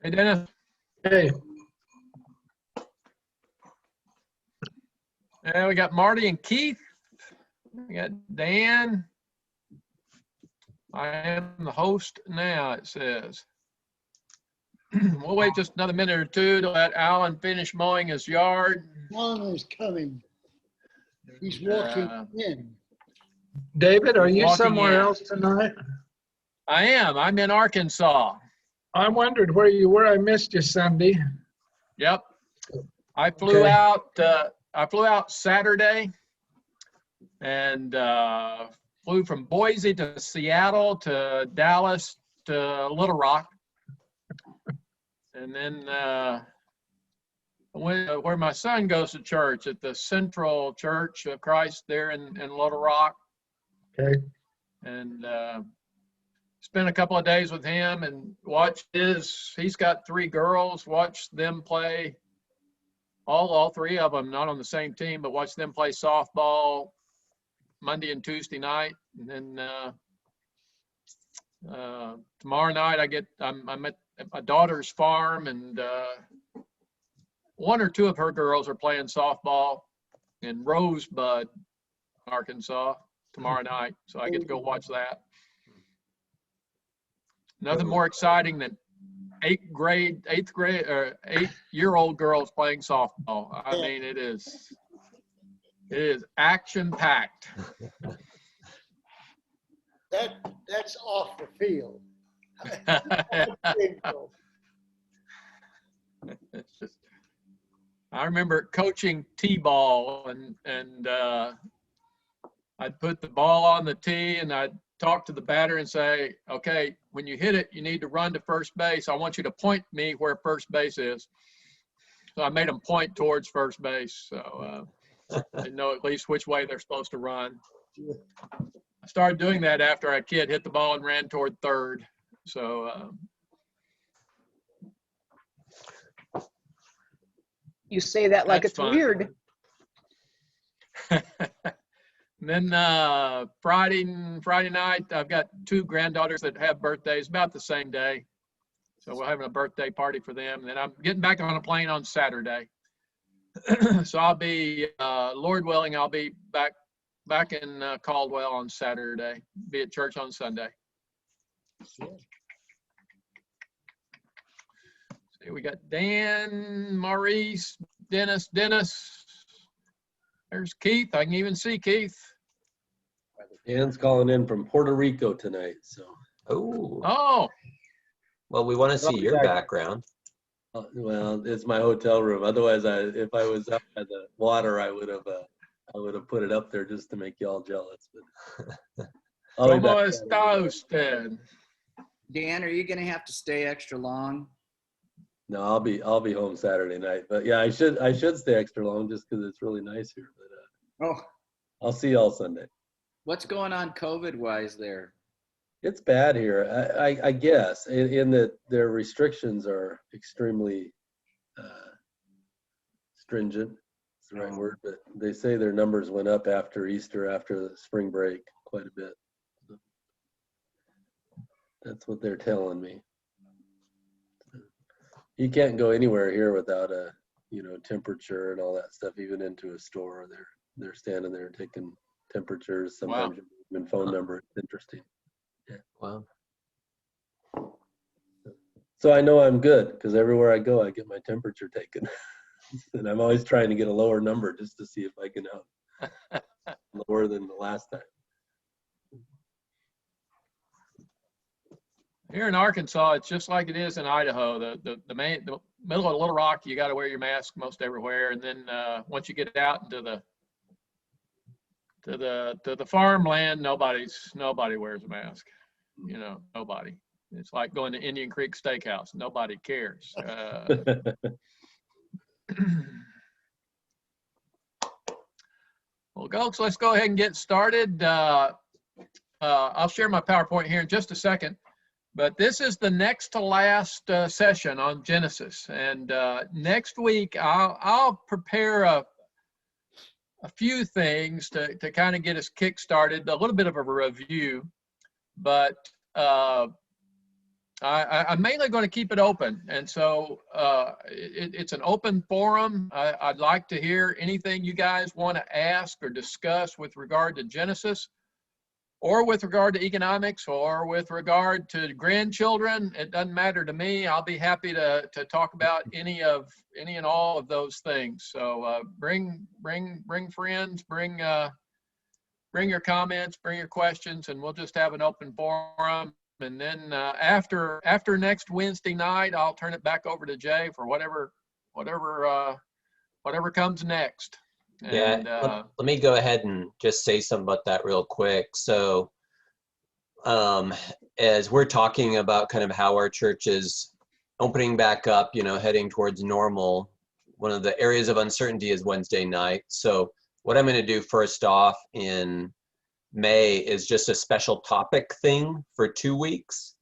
Hey, Dennis. Hey, We got Marty and Keith. We got Dan. I am the host now, it says. We'll wait just another minute or two to let Alan finish mowing his yard. Alan is coming. He's walking in. David, are you Walking somewhere in. else tonight? I am. I'm in Arkansas. I wondered where you were. I missed you Sunday. Yep. I flew Okay. out. I flew out Saturday, and flew from Boise to Seattle to Dallas to Little Rock, and then went where my son goes to church at the Central Church of Christ there in Little Rock, Okay. and spent a couple of days with him and watched he's got 3 girls, watched them play, all 3 of them, not on the same team, but watched them play softball Monday and Tuesday night. And then tomorrow night I'm at my daughter's farm, and 1 or 2 of her girls are playing softball in Rosebud, Arkansas tomorrow night. So I get to go watch that. Nothing more exciting than 8-year-old girls playing softball. I mean, it is action packed. That's off the field. I remember coaching T-ball, and I'd put the ball on the tee, and I'd talk to the batter and say, okay, when you hit it, you need to run to first base. I want you to point me where first base is. So I made them point towards first base. So they know at least which way they're supposed to run. I started doing that after a kid hit the ball and ran toward third. So You say that like That's it's fun. weird. And then Friday night, I've got 2 granddaughters that have birthdays about the same day. So we're having a birthday party for them. And then I'm getting back on a plane on Saturday. So I'll be, Lord willing, I'll be back in Caldwell on Saturday, be at church on Sunday. See, we got Dan, Maurice, Dennis. There's Keith. I can even see Keith. Dan's calling in from Puerto Rico tonight, so. Oh, Well, we want to see your background. Well, it's my hotel room. Otherwise, if I was up by the water, I would have put it up there just to make y'all jealous. But I'll be back ¿cómo Saturday. está usted? Dan, are you going to have to stay extra long? No, I'll be home Saturday night. But yeah, I should stay extra long just because it's really nice here. But I'll see y'all Sunday. What's going on COVID-wise there? It's bad here, I guess, in that their restrictions are extremely stringent. It's the right word, but they say their numbers went up after Easter, after the spring break, quite a bit. So that's what they're telling me. You can't go anywhere here without a, temperature and all that stuff, even into a store. They're standing there taking temperatures, sometimes even phone numbers. It's interesting. Yeah. Wow. So I know I'm good because everywhere I go, I get my temperature taken. And I'm always trying to get a lower number just to see if I can out lower than the last time. Here in Arkansas, it's just like it is in Idaho. The middle of Little Rock, you got to wear your mask most everywhere, and then once you get out into the farmland, nobody wears a mask. Nobody. It's like going to Indian Creek Steakhouse. Nobody cares. Well, folks, let's go ahead and get started. I'll share my PowerPoint here in just a second. But this is the next to last session on Genesis, and next week I'll prepare a few things to kind of get us kick started, a little bit of a review, but I'm mainly going to keep it open. And so it's an open forum. I'd like to hear anything you guys want to ask or discuss with regard to Genesis, or with regard to economics, or with regard to grandchildren. It doesn't matter to me. I'll be happy to talk about any and all of those things. So bring friends, bring your comments, bring your questions, and we'll just have an open forum. And then after next Wednesday night, I'll turn it back over to Jay for whatever comes next. And, let me go ahead and just say something about that real quick. So as we're talking about kind of how our church is opening back up, heading towards normal, one of the areas of uncertainty is Wednesday night. So what I'm going to do first off in May is just a special topic thing for 2 weeks.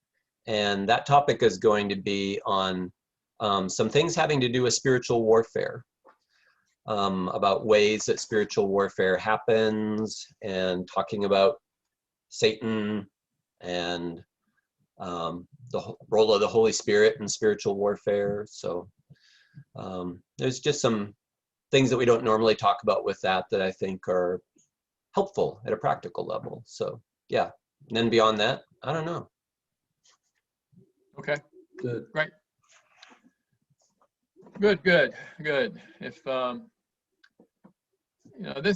And that topic is going to be on some things having to do with spiritual warfare, about ways that spiritual warfare happens, and talking about Satan and the role of the Holy Spirit in spiritual warfare. So there's just some things that we don't normally talk about with that I think are helpful at a practical level. So yeah, and then beyond that, I don't know. Okay. Good. Great. Good. If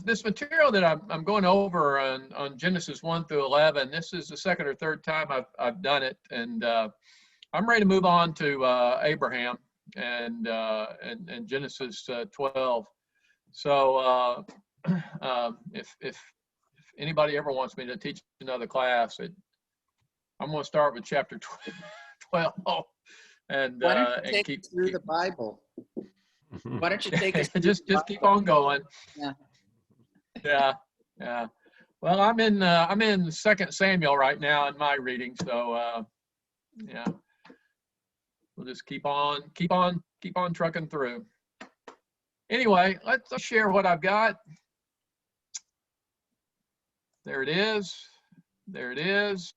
this material that I'm going over on Genesis 1 through 11, this is the second or third time I've done it, and I'm ready to move on to Abraham and Genesis 12. So if anybody ever wants me to teach another class, I'm going to start with chapter 12 and Why don't you take keep us through the Bible? Why don't you take us through just keep on going. Yeah. Yeah. Well, I'm in 2 Samuel right now in my reading, so yeah. We'll just keep on trucking through. Anyway, let's share what I've got. There it is. There it is.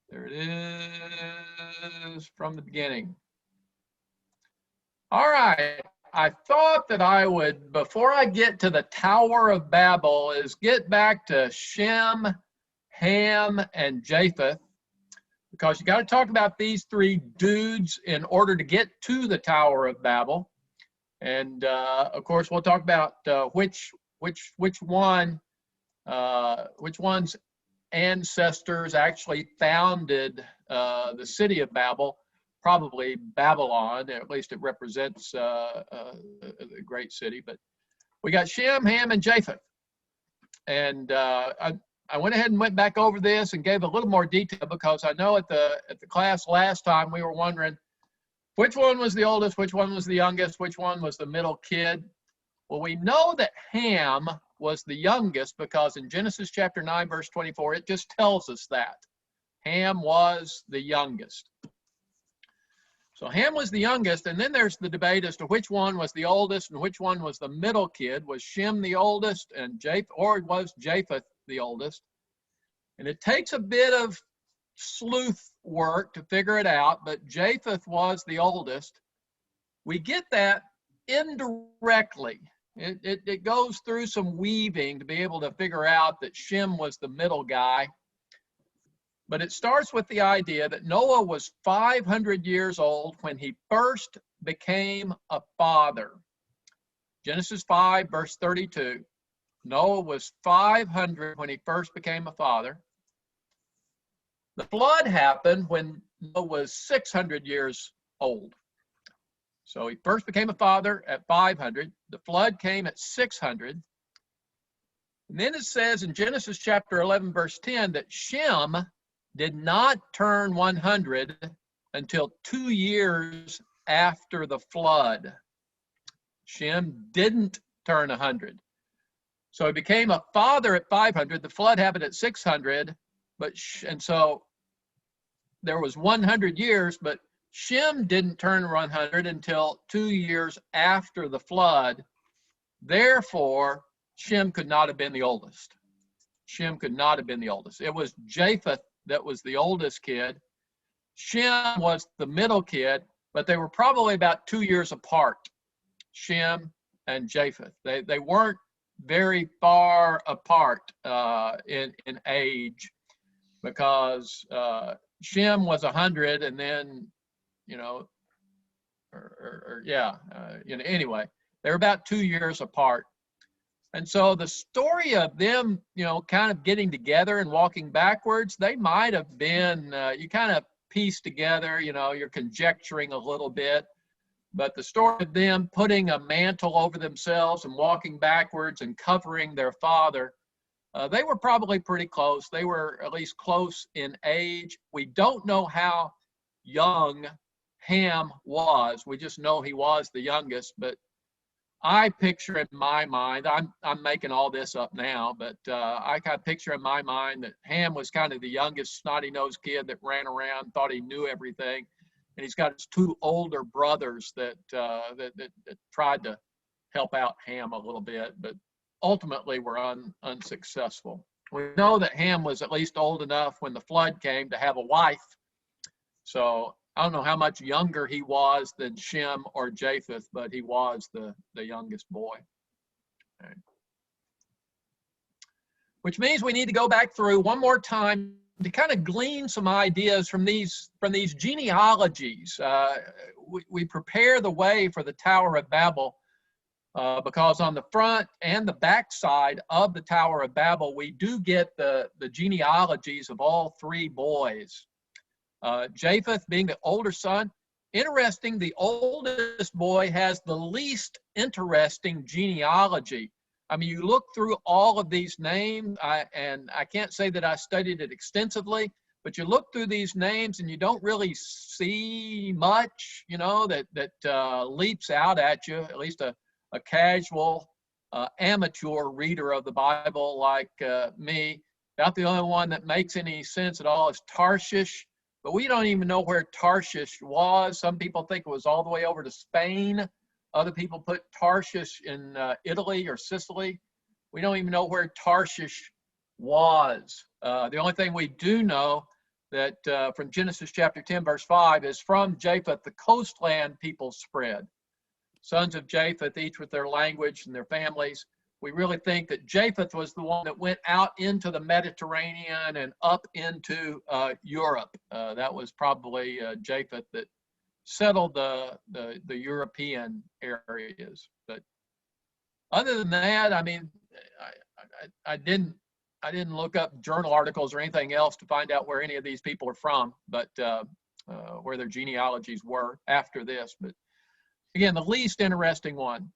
There it is from the beginning. All right. I thought that I would, before I get to the Tower of Babel, is get back to Shem, Ham, and Japheth, because you got to talk about these three dudes in order to get to the Tower of Babel. And of course, we'll talk about which one's ancestors actually founded the city of Babel, probably Babylon. At least it represents a great city. But we got Shem, Ham, and Japheth. And I went ahead and went back over this and gave a little more detail, because I know at the class last time we were wondering which one was the oldest, which one was the youngest, which one was the middle kid. Well, we know that Ham was the youngest, because in Genesis chapter 9, verse 24, it just tells us that Ham was the youngest. So Ham was the youngest, and then there's the debate as to which one was the oldest and which one was the middle kid. Was Shem the oldest, and was Japheth the oldest? And it takes a bit of sleuth work to figure it out, but Japheth was the oldest. We get that indirectly. It goes through some weaving to be able to figure out that Shem was the middle guy. But it starts with the idea that Noah was 500 years old when he first became a father. Genesis 5, verse 32. Noah was 500 when he first became a father. The flood happened when Noah was 600 years old. So he first became a father at 500. The flood came at 600. And then it says in Genesis chapter 11, verse 10, that Shem did not turn 100 until 2 years after the flood. Shem didn't turn 100. So he became a father at 500. The flood happened at 600. And so there was 100 years, but Shem didn't turn 100 until 2 years after the flood. Therefore, Shem could not have been the oldest. Shem could not have been the oldest. It was Japheth that was the oldest kid. Shem was the middle kid, but they were probably about 2 years apart, Shem and Japheth. They weren't very far apart in age, because Shem was 100, and then, you know, anyway, they're about 2 years apart. And so the story of them, you know, kind of getting together and walking backwards, they might have been, you kind of piece together, you know, you're conjecturing a little bit, but the story of them putting a mantle over themselves and walking backwards and covering their father, they were probably pretty close. They were at least close in age. We don't know how young Ham was. We just know he was the youngest, but I picture in my mind, I'm making all this up now, but I kind of picture in my mind that Ham was kind of the youngest snotty-nosed kid that ran around, thought he knew everything, and he's got his two older brothers that tried to help out Ham a little bit, but ultimately were unsuccessful. We know that Ham was at least old enough when the flood came to have a wife, so I don't know how much younger he was than Shem or Japheth, but he was the youngest boy. Okay. Which means we need to go back through one more time to kind of glean some ideas from these genealogies. We prepare the way for the Tower of Babel because on the front and the back side of the Tower of Babel, we do get the genealogies of all three boys. Japheth being the older son. Interesting, the oldest boy has the least interesting genealogy. I mean, you look through all of these names, and I can't say that I studied it extensively, but you look through these names and you don't really see much, you know, that leaps out at you, at least a casual amateur reader of the Bible like me. About the only one that makes any sense at all is Tarshish. But we don't even know where Tarshish was. Some people think it was all the way over to Spain. Other people put Tarshish in Italy or Sicily. We don't even know where Tarshish was. The only thing we do know that from Genesis chapter 10, verse 5, is from Japheth, the coastland people spread. Sons of Japheth, each with their language and their families. We really think that Japheth was the one that went out into the Mediterranean and up into Europe. That was probably Japheth that settled the European areas. But other than that, I mean, I didn't look up journal articles or anything else to find out where any of these people are from, but where their genealogies were after this. But again, the least interesting one.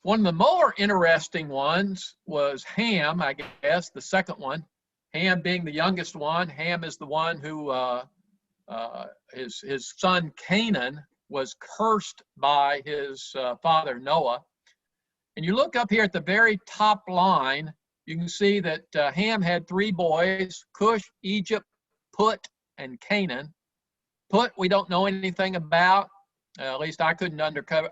One of the more interesting ones was Ham, I guess, the second one. Ham being the youngest one. Ham is the one who, his son Canaan was cursed by his father Noah. And you look up here at the very top line, you can see that Ham had three boys, Cush, Egypt, Put, and Canaan. Put, we don't know anything about. At least I couldn't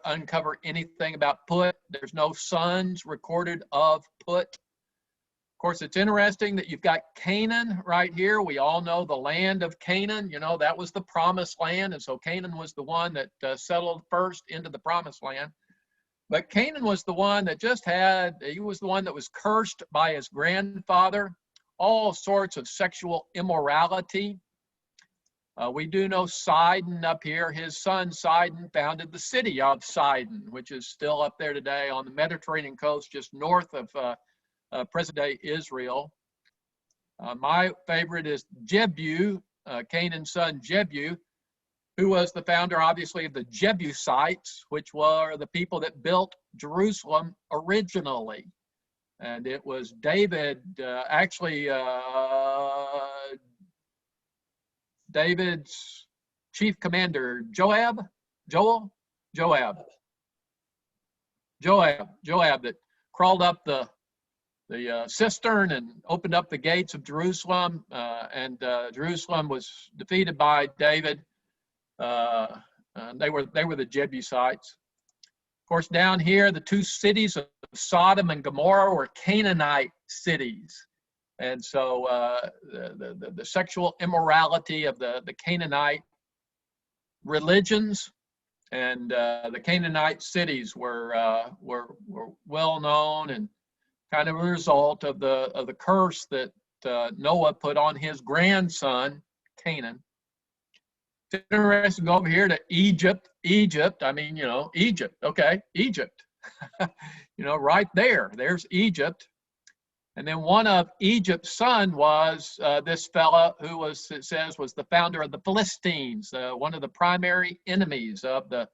uncover anything about Put. There's no sons recorded of Put. Of course, it's interesting that you've got Canaan right here. We all know the land of Canaan. You know, that was the promised land. And so Canaan was the one that settled first into the promised land. But Canaan was the one that he was the one that was cursed by his grandfather. All sorts of sexual immorality. We do know Sidon up here. His son Sidon founded the city of Sidon, which is still up there today on the Mediterranean coast, just north of present-day Israel. My favorite is Jebu, Canaan's son Jebu, who was the founder, obviously, of the Jebusites, which were the people that built Jerusalem originally. And it was David, David's chief commander, Joab that crawled up the cistern and opened up the gates of Jerusalem, and Jerusalem was defeated by David. They were the Jebusites. Of course, down here, the two cities of Sodom and Gomorrah were Canaanite cities. And so the sexual immorality of the Canaanite religions and the Canaanite cities were well known, and kind of a result of the curse that Noah put on his grandson Canaan. It's interesting to go over here to Egypt. Egypt, I mean, Egypt. Okay, Egypt. Right there. There's Egypt. And then one of Egypt's son was this fella who it says was the founder of the Philistines. One of the primary enemies of the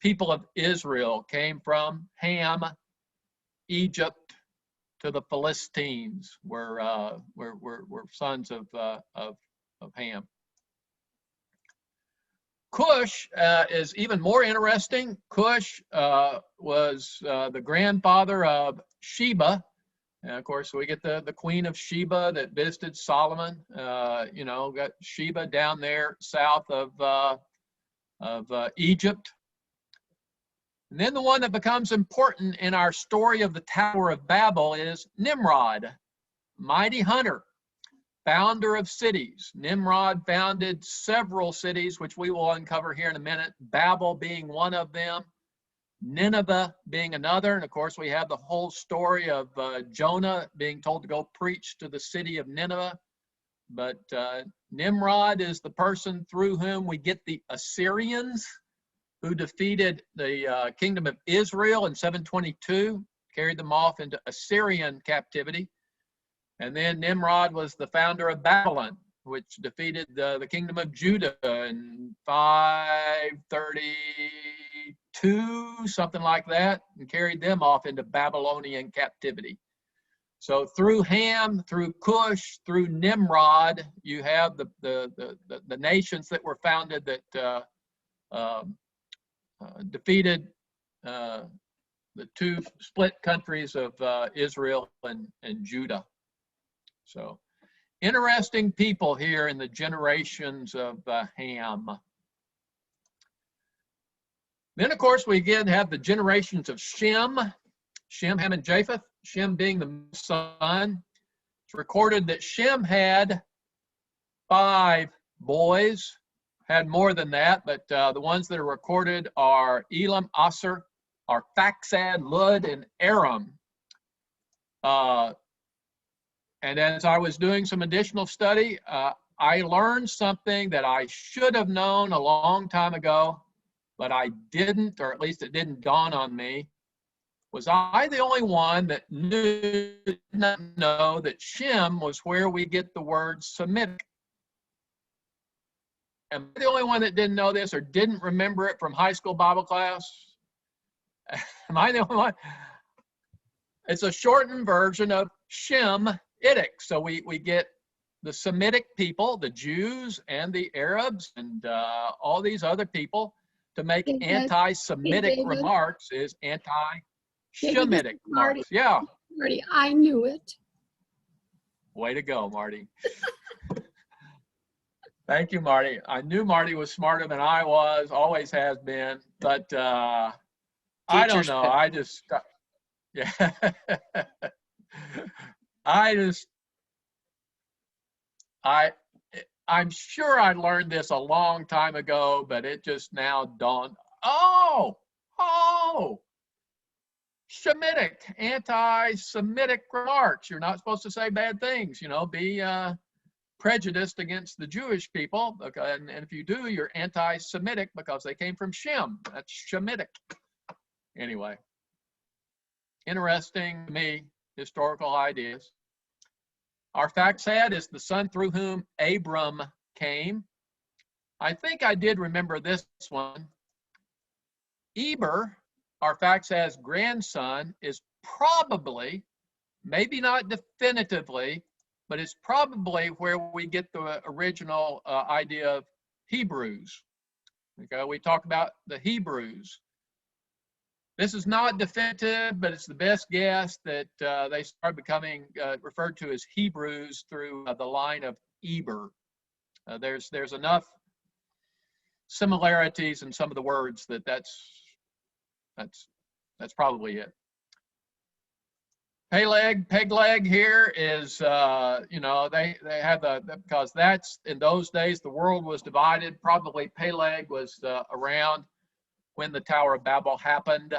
people of Israel came from Ham, Egypt, to the Philistines, were sons of Ham. Cush is even more interesting. Cush was the grandfather of Sheba. And of course, we get the queen of Sheba that visited Solomon. Got Sheba down there south of Egypt. And then the one that becomes important in our story of the Tower of Babel is Nimrod, mighty hunter, founder of cities. Nimrod founded several cities, which we will uncover here in a minute, Babel being one of them, Nineveh being another. And of course, we have the whole story of Jonah being told to go preach to the city of Nineveh. But Nimrod is the person through whom we get the Assyrians, who defeated the kingdom of Israel in 722, carried them off into Assyrian captivity. And then Nimrod was the founder of Babylon, which defeated the kingdom of Judah in 532, something like that, and carried them off into Babylonian captivity. So through Ham, through Cush, through Nimrod, you have the nations that were founded that defeated the two split countries of Israel and Judah. So interesting people here in the generations of Ham. Then, of course, we again have the generations of Shem, Ham, and Japheth. Shem being the son. It's recorded that Shem had 5 boys. Had more than that, but the ones that are recorded are Elam, Asser, Arphaxad, Lud, and Aram. And as I was doing some additional study, I learned something that I should have known a long time ago, but I didn't, or at least it didn't dawn on me. Was I the only one that did not know that Shem was where we get the word Semitic? Am I the only one that didn't know this or didn't remember it from high school Bible class? Am I the only one? It's a shortened version of Shemitic. So we get the Semitic people, the Jews and the Arabs and all these other people, to make anti-Semitic remarks is anti-Shemitic remarks. Yeah. Marty, I knew it. Way to go, Marty. Thank you, Marty. I knew Marty was smarter than I was, always has been, but I don't know. I just, yeah. I'm sure I learned this a long time ago, but it just now dawned. Oh, Shemitic, anti-Semitic remarks. You're not supposed to say bad things, be prejudiced against the Jewish people, and if you do, you're anti-Semitic because they came from Shem. That's Shemitic. Anyway, interesting to me, historical ideas. Arphaxad is the son through whom Abram came. I think I did remember this one. Eber, Arphaxad's grandson, is probably, maybe not definitively, but it's probably where we get the original idea of Hebrews. Okay, we talk about the Hebrews. This is not definitive, but it's the best guess that they started becoming referred to as Hebrews through the line of Eber. There's enough similarities in some of the words that's probably it. Peg leg here is, you know, they had because that's, in those days, the world was divided. Probably Peleg was around when the Tower of Babel happened.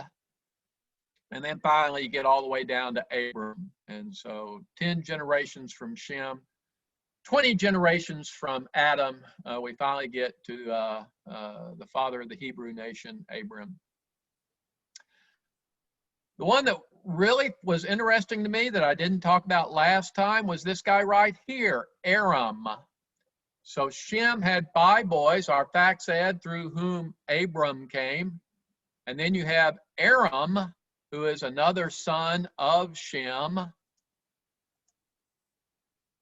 And then finally you get all the way down to Abram. And so 10 generations from Shem, 20 generations from Adam, we finally get to the father of the Hebrew nation, Abram. The one that really was interesting to me that I didn't talk about last time was this guy right here, Aram. So Shem had 5 boys, our fact said, through whom Abram came. And then you have Aram, who is another son of Shem.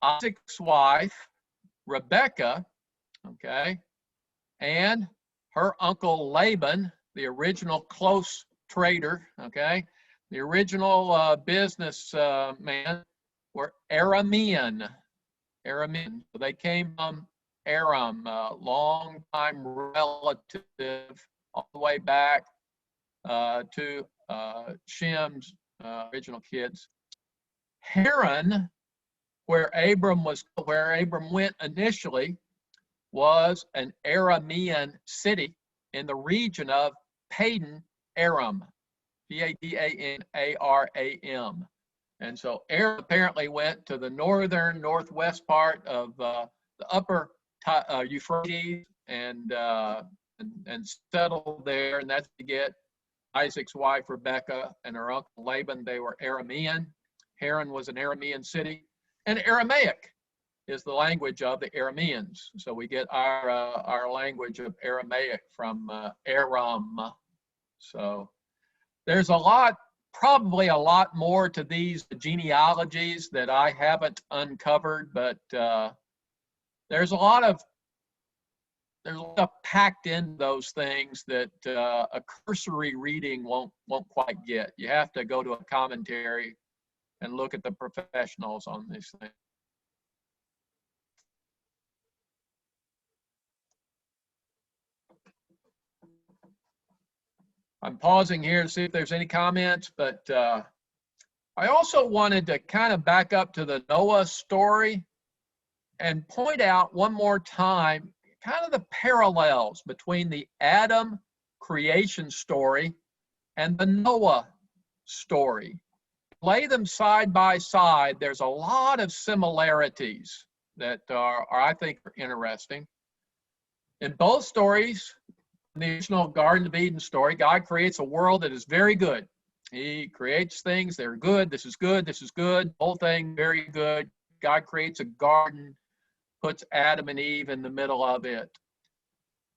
Isaac's wife, Rebekah, okay, and her uncle Laban, the original close trader, okay, the original business man, were Aramean. Aramean. So they came from Aram, long-time relative, all the way back to Shem's original kids. Haran, where Abram went initially, was an Aramean city in the region of Padan Aram, P-A-D-A-N-A-R-A-M. And so Aram apparently went to the northwest part of the upper Euphrates and settled there, and that's to get Isaac's wife Rebekah and her uncle Laban. They were Aramean. Haran was an Aramean city. And Aramaic is the language of the Arameans. So we get our language of Aramaic from Aram. So there's probably a lot more to these genealogies that I haven't uncovered, but there's a lot of packed in those things that a cursory reading won't quite get. You have to go to a commentary and look at the professionals on this thing. I'm pausing here to see if there's any comments, but I also wanted to kind of back up to the Noah story and point out one more time kind of the parallels between the Adam creation story and the Noah story. Lay them side by side, there's a lot of similarities that are I think, are interesting. In both stories, in the original Garden of Eden story, God creates a world that is very good. He creates things that are good. This is good. This is good. Whole thing, very good. God creates a garden, puts Adam and Eve in the middle of it.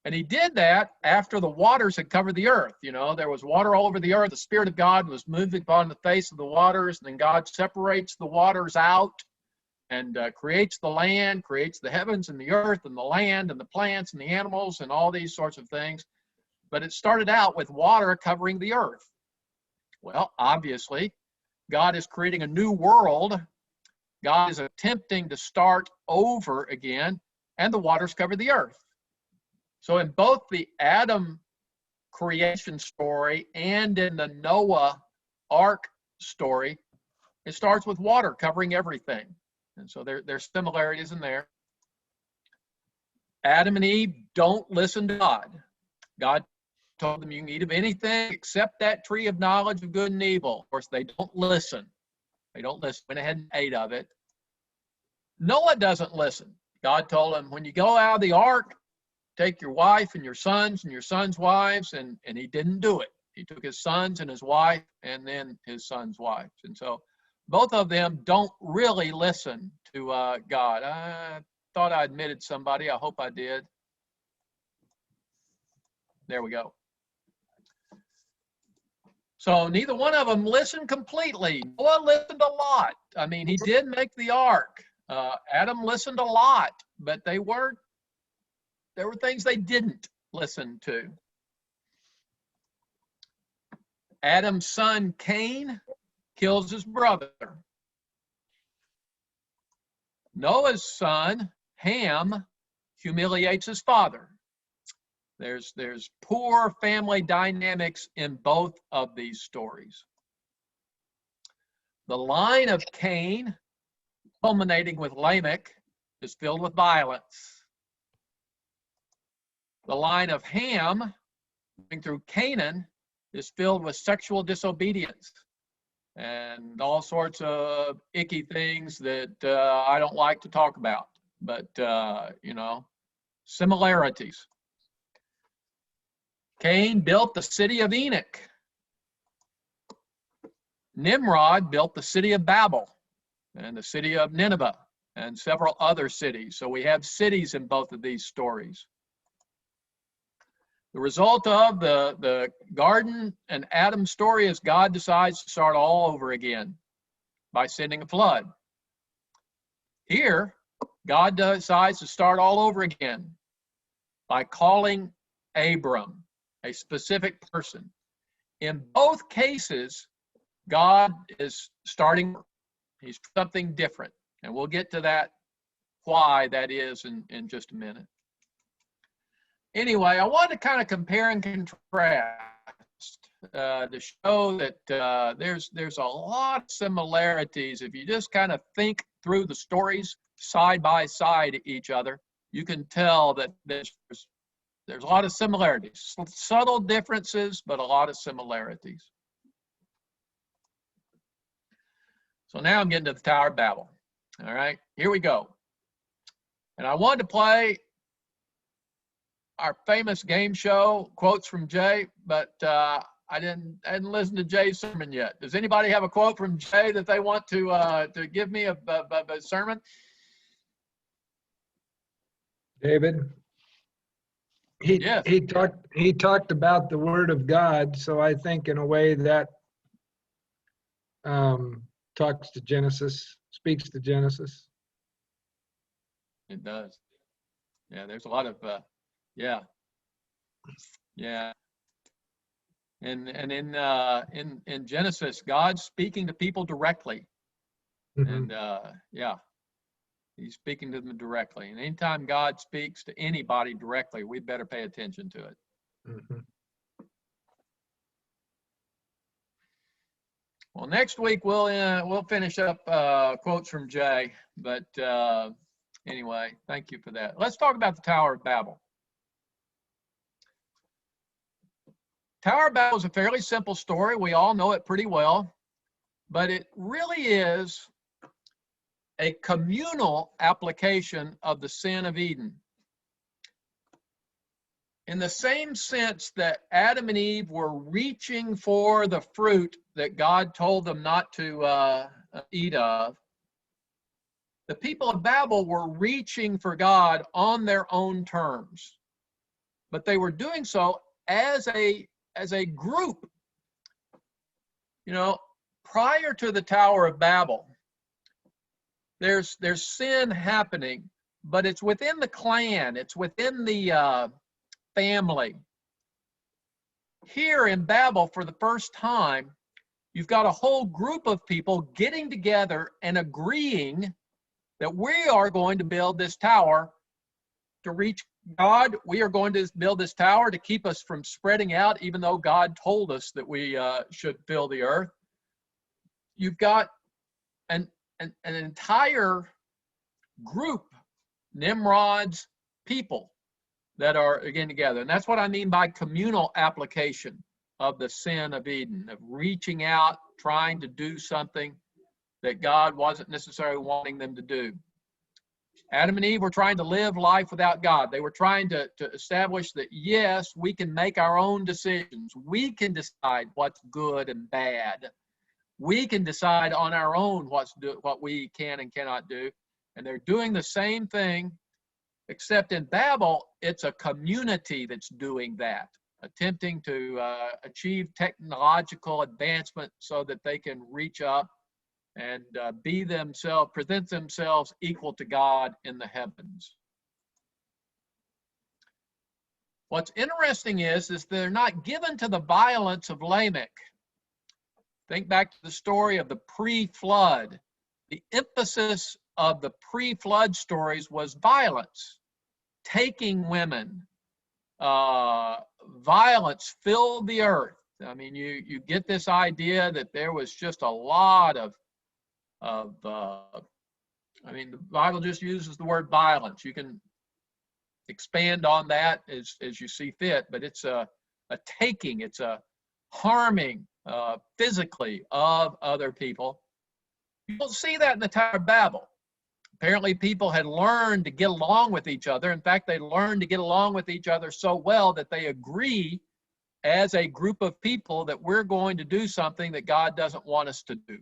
And he did that after the waters had covered the earth. You know, there was water all over the earth. The Spirit of God was moving upon the face of the waters. And then God separates the waters out and creates the land, creates the heavens and the earth and the land and the plants and the animals and all these sorts of things. But it started out with water covering the earth. Well, obviously, God is creating a new world. God is attempting to start over again, and the waters cover the earth. So in both the Adam creation story and in the Noah ark story, it starts with water covering everything. And so there's similarities in there. Adam and Eve don't listen to God. God told them you can eat of anything except that tree of knowledge of good and evil. Of course, they don't listen. They don't listen. Went ahead and ate of it. Noah doesn't listen. God told him, when you go out of the ark, take your wife and your sons wives, and he didn't do it. He took his sons and his wife and then his son's wives. And so both of them don't really listen to God. I thought I admitted somebody. I hope I did. There we go. So neither one of them listened completely. Noah listened a lot. I mean, he did make the ark. Adam listened a lot, but there were things they didn't listen to. Adam's son Cain kills his brother. Noah's son Ham humiliates his father. There's poor family dynamics in both of these stories. The line of Cain, culminating with Lamech, is filled with violence. The line of Ham, going through Canaan, is filled with sexual disobedience and all sorts of icky things that I don't like to talk about, but you know, similarities. Cain built the city of Enoch. Nimrod built the city of Babel and the city of Nineveh and several other cities. So we have cities in both of these stories. The result of the garden and Adam story is God decides to start all over again by sending a flood. Here, God decides to start all over again by calling Abram, a specific person. In both cases, God is starting, he's something different. And we'll get to that, why that is in just a minute. Anyway, I want to kind of compare and contrast to show that there's a lot of similarities. If you just kind of think through the stories side by side each other, you can tell that there's a lot of similarities, subtle differences, but a lot of similarities. So now I'm getting to the Tower of Babel. All right, here we go. And I wanted to play our famous game show, quotes from Jay, but I hadn't listened to Jay's sermon yet. Does anybody have a quote from Jay that they want to give me a sermon? David? Yes. He talked about the Word of God, so I think in a way that talks to Genesis, speaks to Genesis. It does. Yeah, there's a lot of yeah. And in Genesis, God's speaking to people directly. Mhm. And yeah, he's speaking to them directly. And anytime God speaks to anybody directly, we better pay attention to it. Mhm. Well, next week we'll finish up quotes from Jay. But anyway, thank you for that. Let's talk about the Tower of Babel. Tower of Babel is a fairly simple story. We all know it pretty well, but it really is a communal application of the sin of Eden. In the same sense that Adam and Eve were reaching for the fruit that God told them not to eat of, the people of Babel were reaching for God on their own terms. But they were doing so as a group. You know, prior to the Tower of Babel, there's sin happening, but it's within the clan, it's within the family. Here in Babel, for the first time, you've got a whole group of people getting together and agreeing that we are going to build this tower to reach God. We are going to build this tower to keep us from spreading out, even though God told us that we should fill the earth. You've got an entire group, Nimrod's people, that are again together. And that's what I mean by communal application of the sin of Eden, of reaching out, trying to do something that God wasn't necessarily wanting them to do. Adam and Eve were trying to live life without God. They were trying to establish that, yes, we can make our own decisions. We can decide what's good and bad. We can decide on our own what we can and cannot do. And they're doing the same thing, except in Babel, it's a community that's doing that, attempting to achieve technological advancement so that they can reach up and be themselves, present themselves equal to God in the heavens. What's interesting is they're not given to the violence of Lamech. Think back to the story of the pre-flood. The emphasis of the pre-flood stories was violence, taking women. Violence filled the earth. I mean, you get this idea that there was just a lot of I mean, the Bible just uses the word violence. You can expand on that as you see fit, but it's a taking, it's a harming physically of other people. You don't see that in the Tower of Babel. Apparently, people had learned to get along with each other. In fact, they learned to get along with each other so well that they agree as a group of people that we're going to do something that God doesn't want us to do.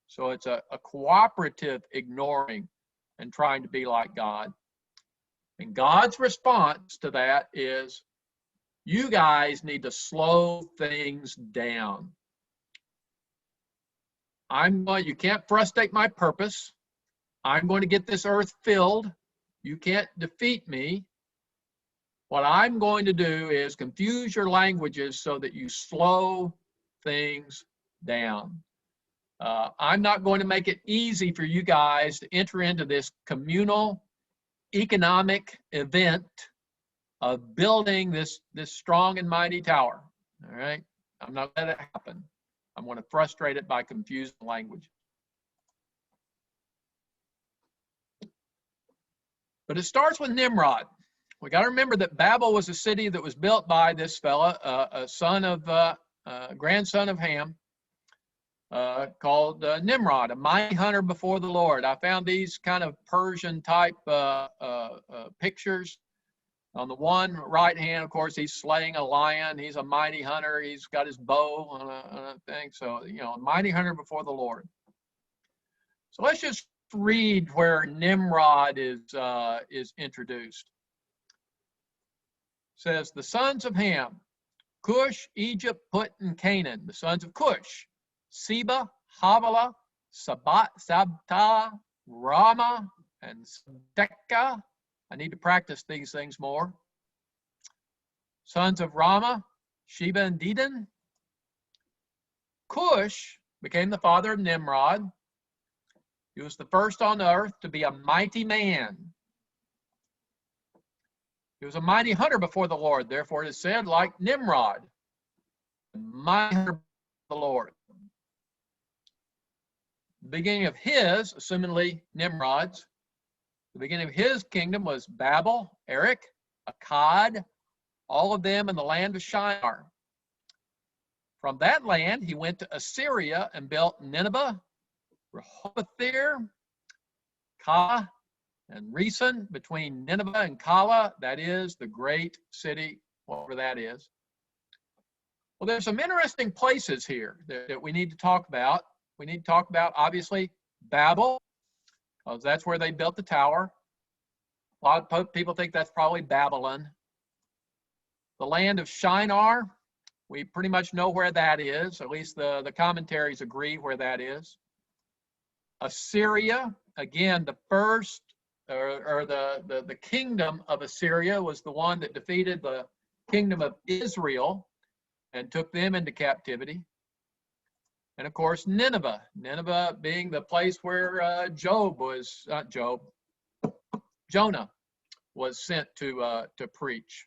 So it's a cooperative ignoring and trying to be like God. And God's response to that is, you guys need to slow things down. You can't frustrate my purpose. I'm going to get this earth filled. You can't defeat me. What I'm going to do is confuse your languages so that you slow things down. I'm not going to make it easy for you guys to enter into this communal economic event of building this strong and mighty tower. All right? I'm not going to let it happen. I'm going to frustrate it by confusing language. But it starts with Nimrod. We got to remember that Babel was a city that was built by this fella, a grandson of Ham, called Nimrod, a mighty hunter before the Lord. I found these kind of Persian type pictures. On the one right hand, of course, he's slaying a lion. He's a mighty hunter. He's got his bow on a thing. So, a mighty hunter before the Lord. So let's just read where Nimrod is introduced. It says, the sons of Ham, Cush, Egypt, Put, and Canaan. The sons of Cush, Seba, Havilah, Sabta, Rama, and Sabteka. I need to practice these things more. Sons of Rama, Sheba and Dedan. Cush became the father of Nimrod. He was the first on earth to be a mighty man. He was a mighty hunter before the Lord. Therefore, it is said, like Nimrod, mighty hunter before the Lord. The beginning of his, assumingly Nimrod's, the beginning of his kingdom was Babel, Erech, Akkad, all of them in the land of Shinar. From that land, he went to Assyria and built Nineveh, Rehoboth, Kala, and Resen between Nineveh and Kala. That is the great city, whatever that is. Well, there's some interesting places here that we need to talk about. We need to talk about, obviously, Babel, because that's where they built the tower. A lot of people think that's probably Babylon. The land of Shinar, we pretty much know where that is. At least the commentaries agree where that is. Assyria, again, the first, or the kingdom of Assyria was the one that defeated the kingdom of Israel and took them into captivity. And of course, Nineveh being the place where Jonah was sent to preach.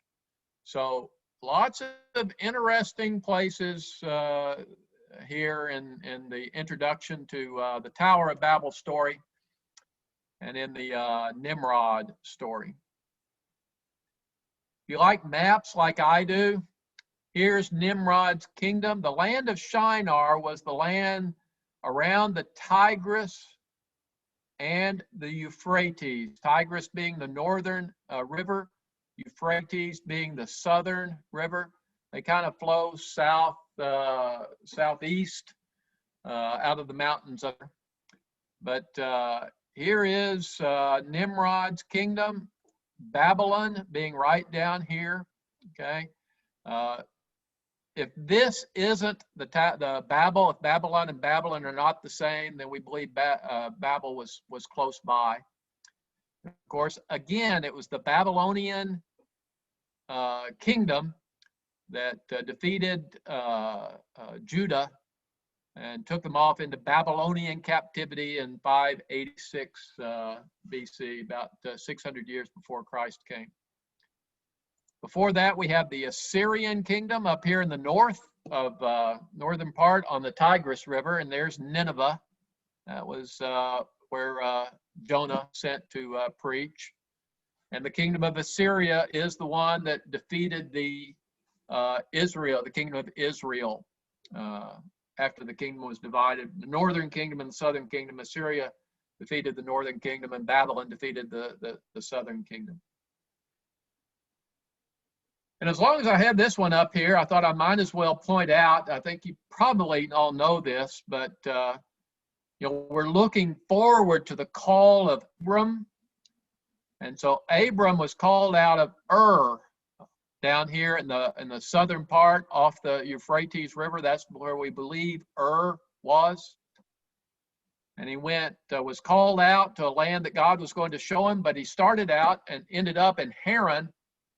So lots of interesting places here in the introduction to the Tower of Babel story and in the Nimrod story. If you like maps like I do, here's Nimrod's kingdom. The land of Shinar was the land around the Tigris and the Euphrates. Tigris being the northern river, Euphrates being the southern river. They kind of flow southeast out of the mountains. But here is Nimrod's kingdom, Babylon being right down here. Okay. If this isn't the Babel, if Babylon and Babylon are not the same, then we believe Babel was close by. Of course, again, it was the Babylonian kingdom that defeated Judah and took them off into Babylonian captivity in 586 BC, about 600 years before Christ came. Before that, we have the Assyrian kingdom up here in the north of northern part on the Tigris River, and there's Nineveh. That was where Jonah sent to preach. And the kingdom of Assyria is the one that defeated the kingdom of Israel, after the kingdom was divided. The northern kingdom and the southern kingdom. Assyria defeated the northern kingdom, and Babylon defeated the southern kingdom. And as long as I have this one up here, I thought I might as well point out, I think you probably all know this, but we're looking forward to the call of Abram. And so Abram was called out of Ur, down here in the southern part off the Euphrates River. That's where we believe Ur was. And he was called out to a land that God was going to show him, but he started out and ended up in Haran.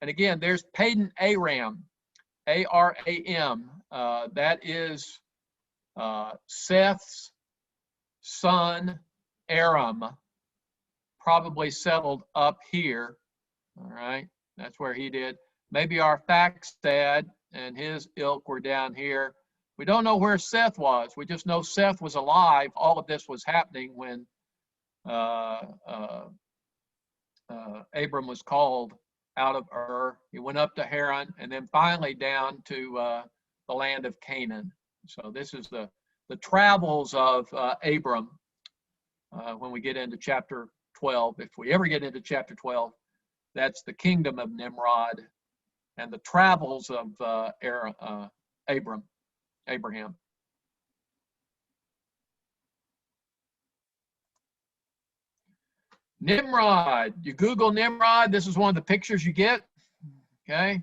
And again, there's Padan Aram, A-R-A-M. That is Seth's son, Aram, probably settled up here. All right, that's where he did. Maybe Arphaxad and his ilk were down here. We don't know where Seth was. We just know Seth was alive. All of this was happening when Abram was called out of Ur. He went up to Haran and then finally down to the land of Canaan. So this is the travels of Abram when we get into chapter 12. If we ever get into chapter 12, that's the kingdom of Nimrod and the travels of Abraham. Nimrod, you Google Nimrod, this is one of the pictures you get, okay?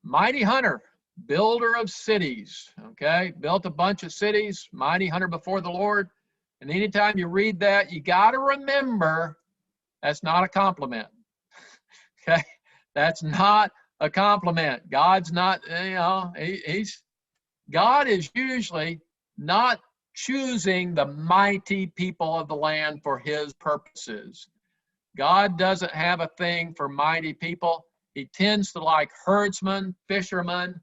Mighty hunter, builder of cities, okay? Built a bunch of cities, mighty hunter before the Lord. And anytime you read that, you got to remember that's not a compliment, okay? That's not a compliment. God's not, God is usually not choosing the mighty people of the land for his purposes. God doesn't have a thing for mighty people. He tends to like herdsmen, fishermen,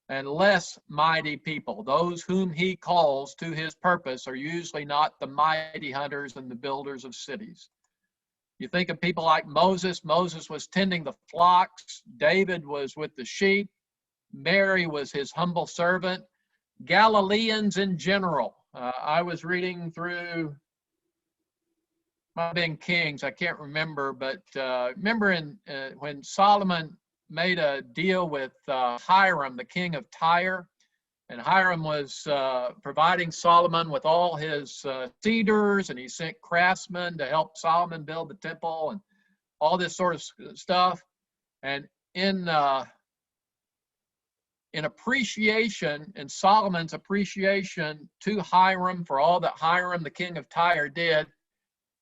and less mighty people. Those whom he calls to his purpose are usually not the mighty hunters and the builders of cities. You think of people like Moses. Moses was tending the flocks. David was with the sheep. Mary was his humble servant. Galileans in general. I was reading through, might have been Kings, I can't remember, but remember when Solomon made a deal with Hiram, the king of Tyre, and Hiram was providing Solomon with all his cedars, and he sent craftsmen to help Solomon build the temple and all this sort of stuff. And in appreciation, in Solomon's appreciation to Hiram for all that Hiram, the king of Tyre, did,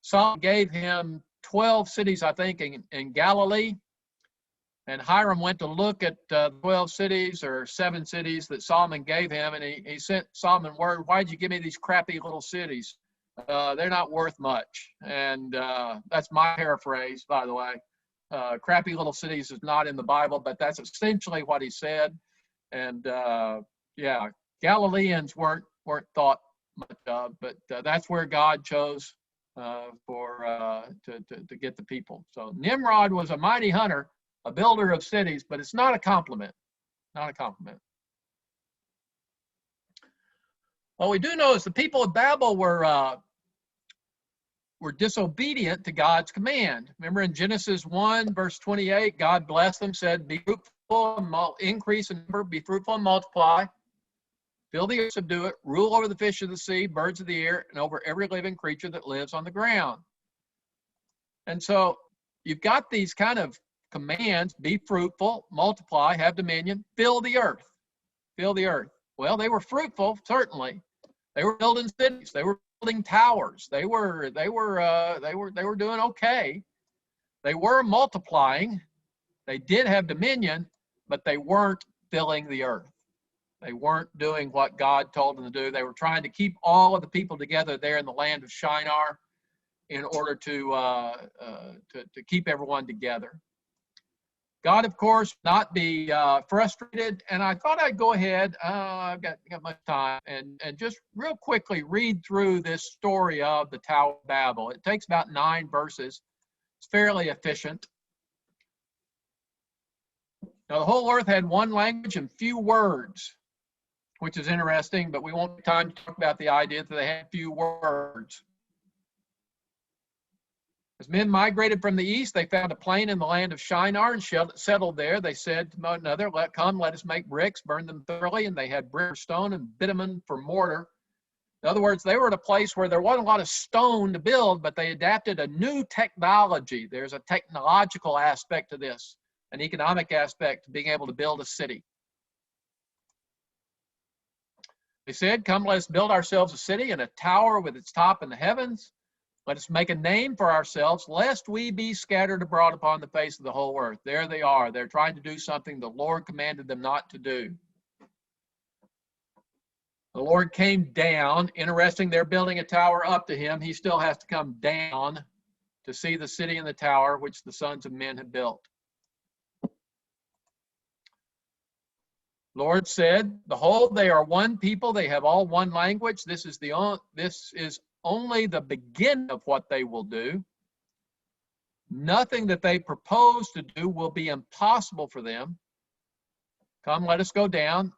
Solomon gave him 12 cities, I think, in Galilee. And Hiram went to look at 12 cities or 7 cities that Solomon gave him, and he sent Solomon word, why'd you give me these crappy little cities? They're not worth much. And that's my paraphrase, by the way. Crappy little cities is not in the Bible, but that's essentially what he said. And yeah, Galileans weren't thought much of, but that's where God chose to get the people. So Nimrod was a mighty hunter, a builder of cities, but it's not a compliment. Not a compliment. What we do know is the people of Babel were disobedient to God's command. Remember in Genesis 1, verse 28, God blessed them, said, be fruitful and increase in number, be fruitful and multiply, fill the earth, subdue it, rule over the fish of the sea, birds of the air, and over every living creature that lives on the ground. And so you've got these kind of commands, be fruitful, multiply, have dominion, fill the earth. Fill the earth. Well, they were fruitful, certainly. They were building cities. They were building towers. They were doing okay. They were multiplying. They did have dominion, but they weren't filling the earth. They weren't doing what God told them to do. They were trying to keep all of the people together there in the land of Shinar in order to keep everyone together. God, of course, not be frustrated. And I thought I'd go ahead, I've got much time, and just real quickly read through this story of the Tower of Babel. It takes about 9 verses. It's fairly efficient. Now, the whole earth had one language and few words, which is interesting, but we won't have time to talk about the idea that they had few words. As men migrated from the east, they found a plain in the land of Shinar and settled there. They said to one another, let us make bricks, burn them thoroughly. And they had brick for stone and bitumen for mortar. In other words, they were at a place where there wasn't a lot of stone to build, but they adapted a new technology. There's a technological aspect to this, an economic aspect to being able to build a city. They said, come, let us build ourselves a city and a tower with its top in the heavens. Let us make a name for ourselves, lest we be scattered abroad upon the face of the whole earth. There they are. They're trying to do something the Lord commanded them not to do. The Lord came down. Interesting, they're building a tower up to him. He still has to come down to see the city and the tower which the sons of men have built. Lord said, behold, they are one people. They have all one language. This is only the beginning of what they will do. Nothing that they propose to do will be impossible for them. Come, let us go down.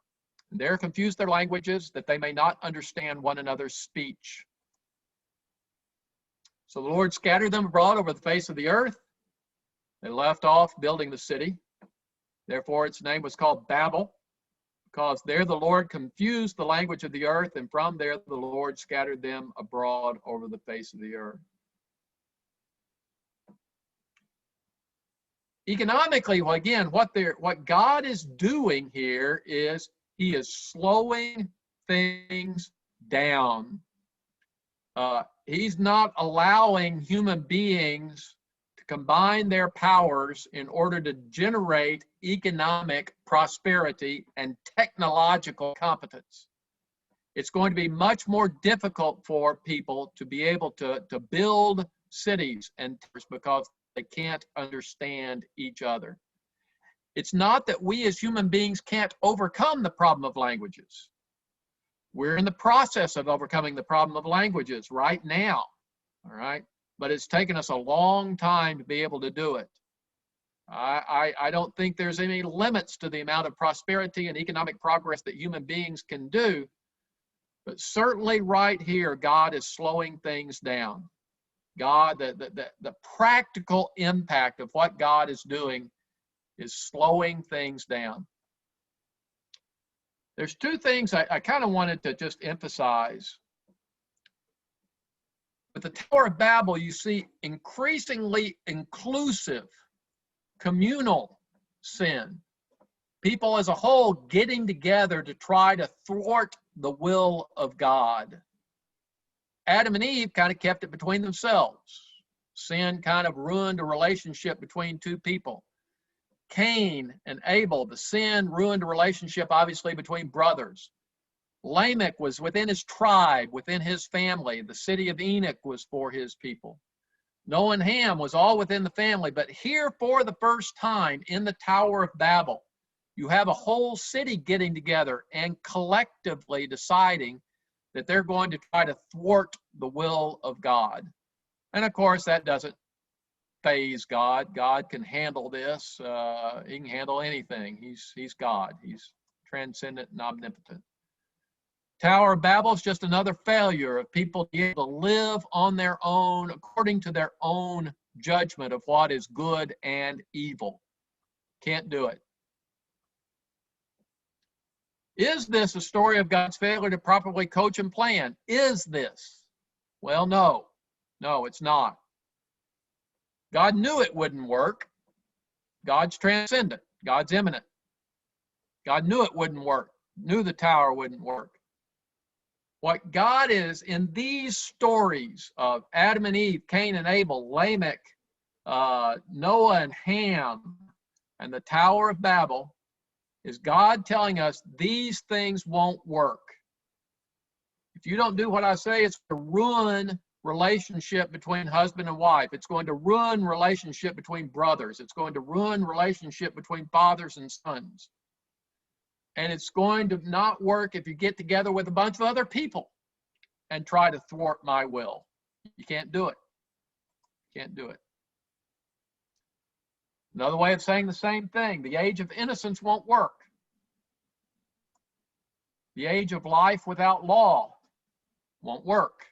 There confuse their languages, that they may not understand one another's speech. So the Lord scattered them abroad over the face of the earth. They left off building the city. Therefore, its name was called Babel, because there the Lord confused the language of the earth, and from there the Lord scattered them abroad over the face of the earth. Economically, well, again, what God is doing here is he is slowing things down. He's not allowing human beings to combine their powers in order to generate economic prosperity and technological competence. It's going to be much more difficult for people to be able to build cities and because they can't understand each other. It's not that we as human beings can't overcome the problem of languages. We're in the process of overcoming the problem of languages right now, all right? But it's taken us a long time to be able to do it. I don't think there's any limits to the amount of prosperity and economic progress that human beings can do, but certainly right here, God is slowing things down. God, the practical impact of what God is doing is slowing things down. There's 2 things I kind of wanted to just emphasize. With the Tower of Babel, you see increasingly inclusive, communal sin. People as a whole getting together to try to thwart the will of God. Adam and Eve kind of kept it between themselves. Sin kind of ruined a relationship between 2 people. Cain and Abel, the sin ruined a relationship, obviously, between brothers. Lamech was within his tribe, within his family. The city of Enoch was for his people. Noah and Ham was all within the family. But here, for the first time in the Tower of Babel, you have a whole city getting together and collectively deciding that they're going to try to thwart the will of God. And of course, that doesn't faze God. God can handle this. He can handle anything. He's God. He's transcendent and omnipotent. Tower of Babel is just another failure of people being able to live on their own according to their own judgment of what is good and evil. Can't do it. Is this a story of God's failure to properly coach and plan? Is this? Well, no. No, it's not. God knew it wouldn't work. God's transcendent. God's immanent. God knew it wouldn't work. Knew the tower wouldn't work. What God is in these stories of Adam and Eve, Cain and Abel, Lamech, Noah and Ham, and the Tower of Babel, is God telling us these things won't work. If you don't do what I say, it's to ruin relationship between husband and wife. It's going to ruin relationship between brothers. It's going to ruin relationship between fathers and sons. And it's going to not work if you get together with a bunch of other people and try to thwart my will. You can't do it. You can't do it. Another way of saying the same thing, the age of innocence won't work. The age of life without law won't work.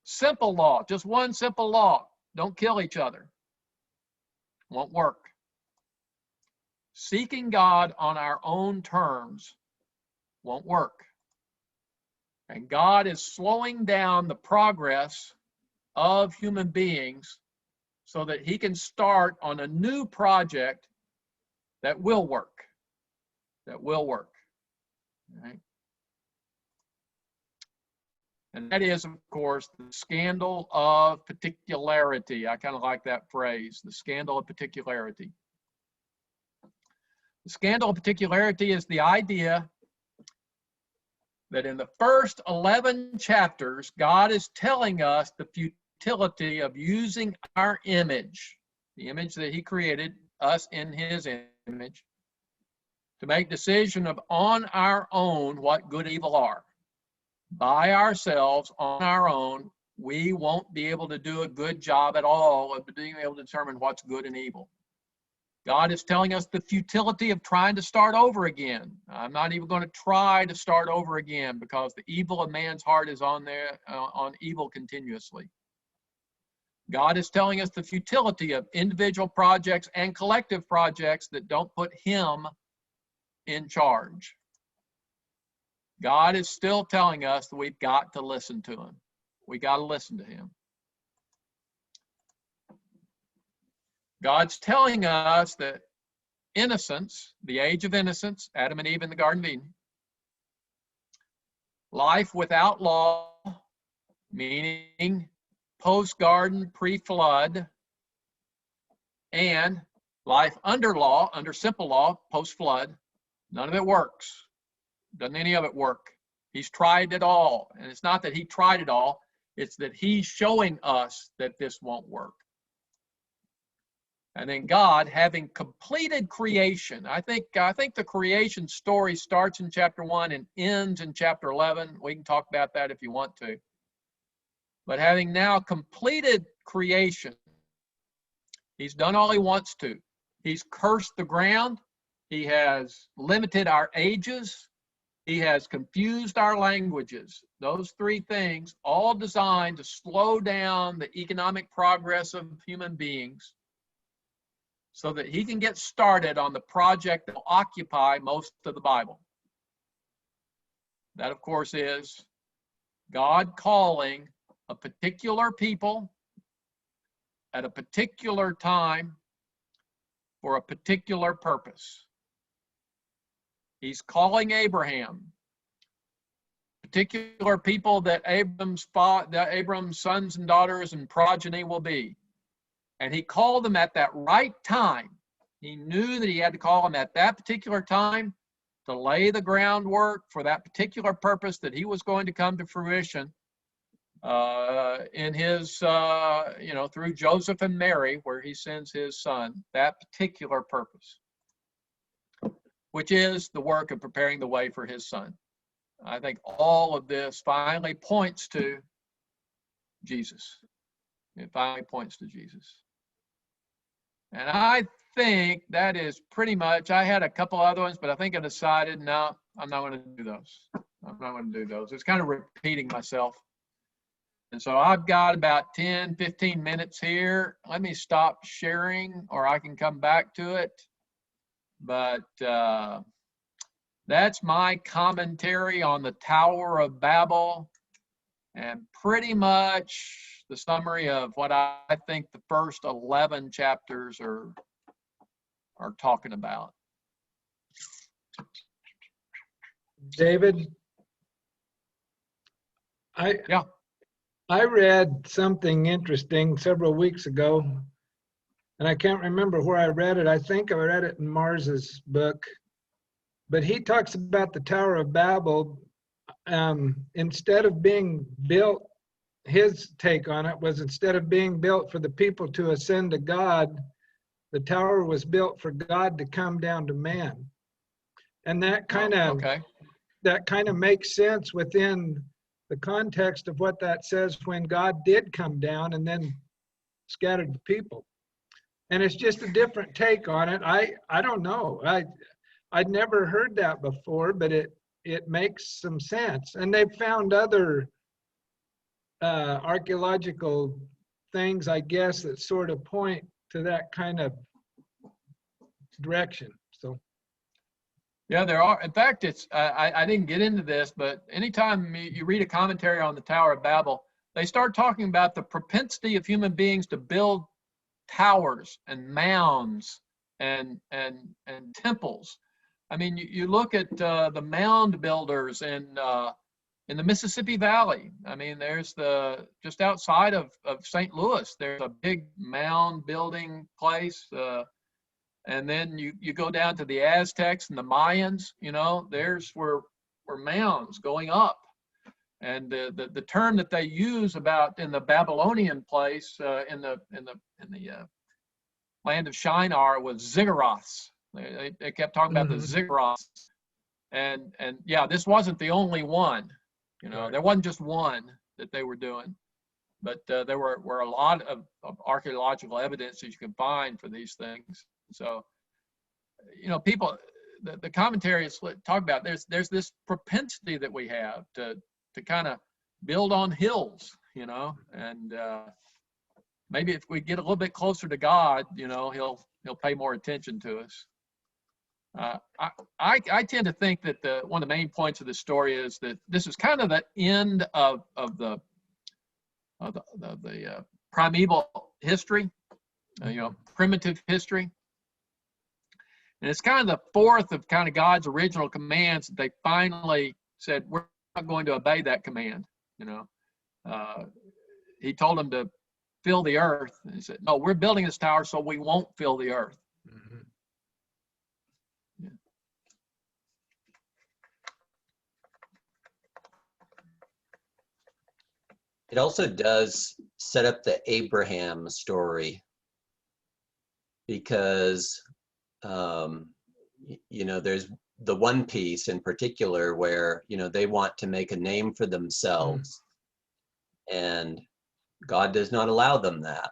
Simple law, just one simple law, don't kill each other, won't work. Seeking God on our own terms won't work. And God is slowing down the progress of human beings so that he can start on a new project that will work. That will work. Right? And that is, of course, the scandal of particularity. I kind of like that phrase, the scandal of particularity. The scandal of particularity is the idea that in the first 11 chapters, God is telling us the futility of using our image, the image that he created, us in his image, to make decision of on our own what good and evil are. By ourselves, on our own, we won't be able to do a good job at all of being able to determine what's good and evil. God is telling us the futility of trying to start over again. I'm not even going to try to start over again because the evil of man's heart is on there, on evil continuously. God is telling us the futility of individual projects and collective projects that don't put him in charge. God is still telling us that we've got to listen to him. We got to listen to him. God's telling us that innocence, the age of innocence, Adam and Eve in the Garden of Eden, life without law, meaning post-garden, pre-flood, and life under law, under simple law, post-flood, none of it works. Doesn't any of it work? He's tried it all. And it's not that he tried it all, it's that he's showing us that this won't work. And then God, having completed creation, I think the creation story starts in chapter 1 and ends in chapter 11. We can talk about that if you want to. But having now completed creation, he's done all he wants to. He's cursed the ground. He has limited our ages. He has confused our languages. Those three things, all designed to slow down the economic progress of human beings so that he can get started on the project that will occupy most of the Bible. That, of course, is God calling a particular people at a particular time for a particular purpose. He's calling Abraham, particular people that Abram's sons and daughters and progeny will be. And he called them at that right time. He knew that he had to call them at that particular time to lay the groundwork for that particular purpose that he was going to come to fruition in his, through Joseph and Mary, where he sends his son, that particular purpose, which is the work of preparing the way for his son. I think all of this finally points to Jesus. It finally points to Jesus. And I think that is pretty much, I had a couple other ones, but I think I decided, no, I'm not going to do those. I'm not going to do those. It's kind of repeating myself. And so I've got about 10, 15 minutes here. Let me stop sharing or I can come back to it. But that's my commentary on the Tower of Babel and pretty much the summary of what I think the first 11 chapters are talking about. David, I read something interesting several weeks ago, and I can't remember where I read it. I think I read it in Mars's book, but he talks about the Tower of Babel. Instead of being built his take on it was, instead of being built for the people to ascend to God, the tower was built for God to come down to man. And that kind of Okay. makes sense within the context of what that says when God did come down and then scattered the people. And it's just a different take on it. I don't know. I'd never heard that before, but it makes some sense. And they've found other archaeological things, I guess, that sort of point to that kind of direction. So Yeah, there are. In fact, it's I didn't get into this, but anytime you read a commentary on the Tower of Babel, they start talking about the propensity of human beings to build towers and mounds and temples. I mean, you look at the mound builders in the Mississippi Valley. I mean, there's just outside of St. Louis, there's a big mound building place. And then you go down to the Aztecs and the Mayans, there's where mounds going up. And the term that they use about in the Babylonian place in the land of Shinar was ziggurats. They kept talking about the ziggurats. And yeah, this wasn't the only one. Right. There wasn't just one that they were doing, but there were a lot of archaeological evidence that you can find for these things. So, people, the commentaries talk about there's this propensity that we have to kind of build on hills, and maybe if we get a little bit closer to God, he'll pay more attention to us. I tend to think that one of the main points of the story is that this is kind of the end of the primeval history, primitive history. And it's kind of the fourth of kind of God's original commands that they finally said, we're not going to obey that command. He told them to fill the earth. And he said, no, we're building this tower so we won't fill the earth. mm-hmm. Yeah. It also does set up the Abraham story, because there's the one piece in particular where they want to make a name for themselves, and God does not allow them that.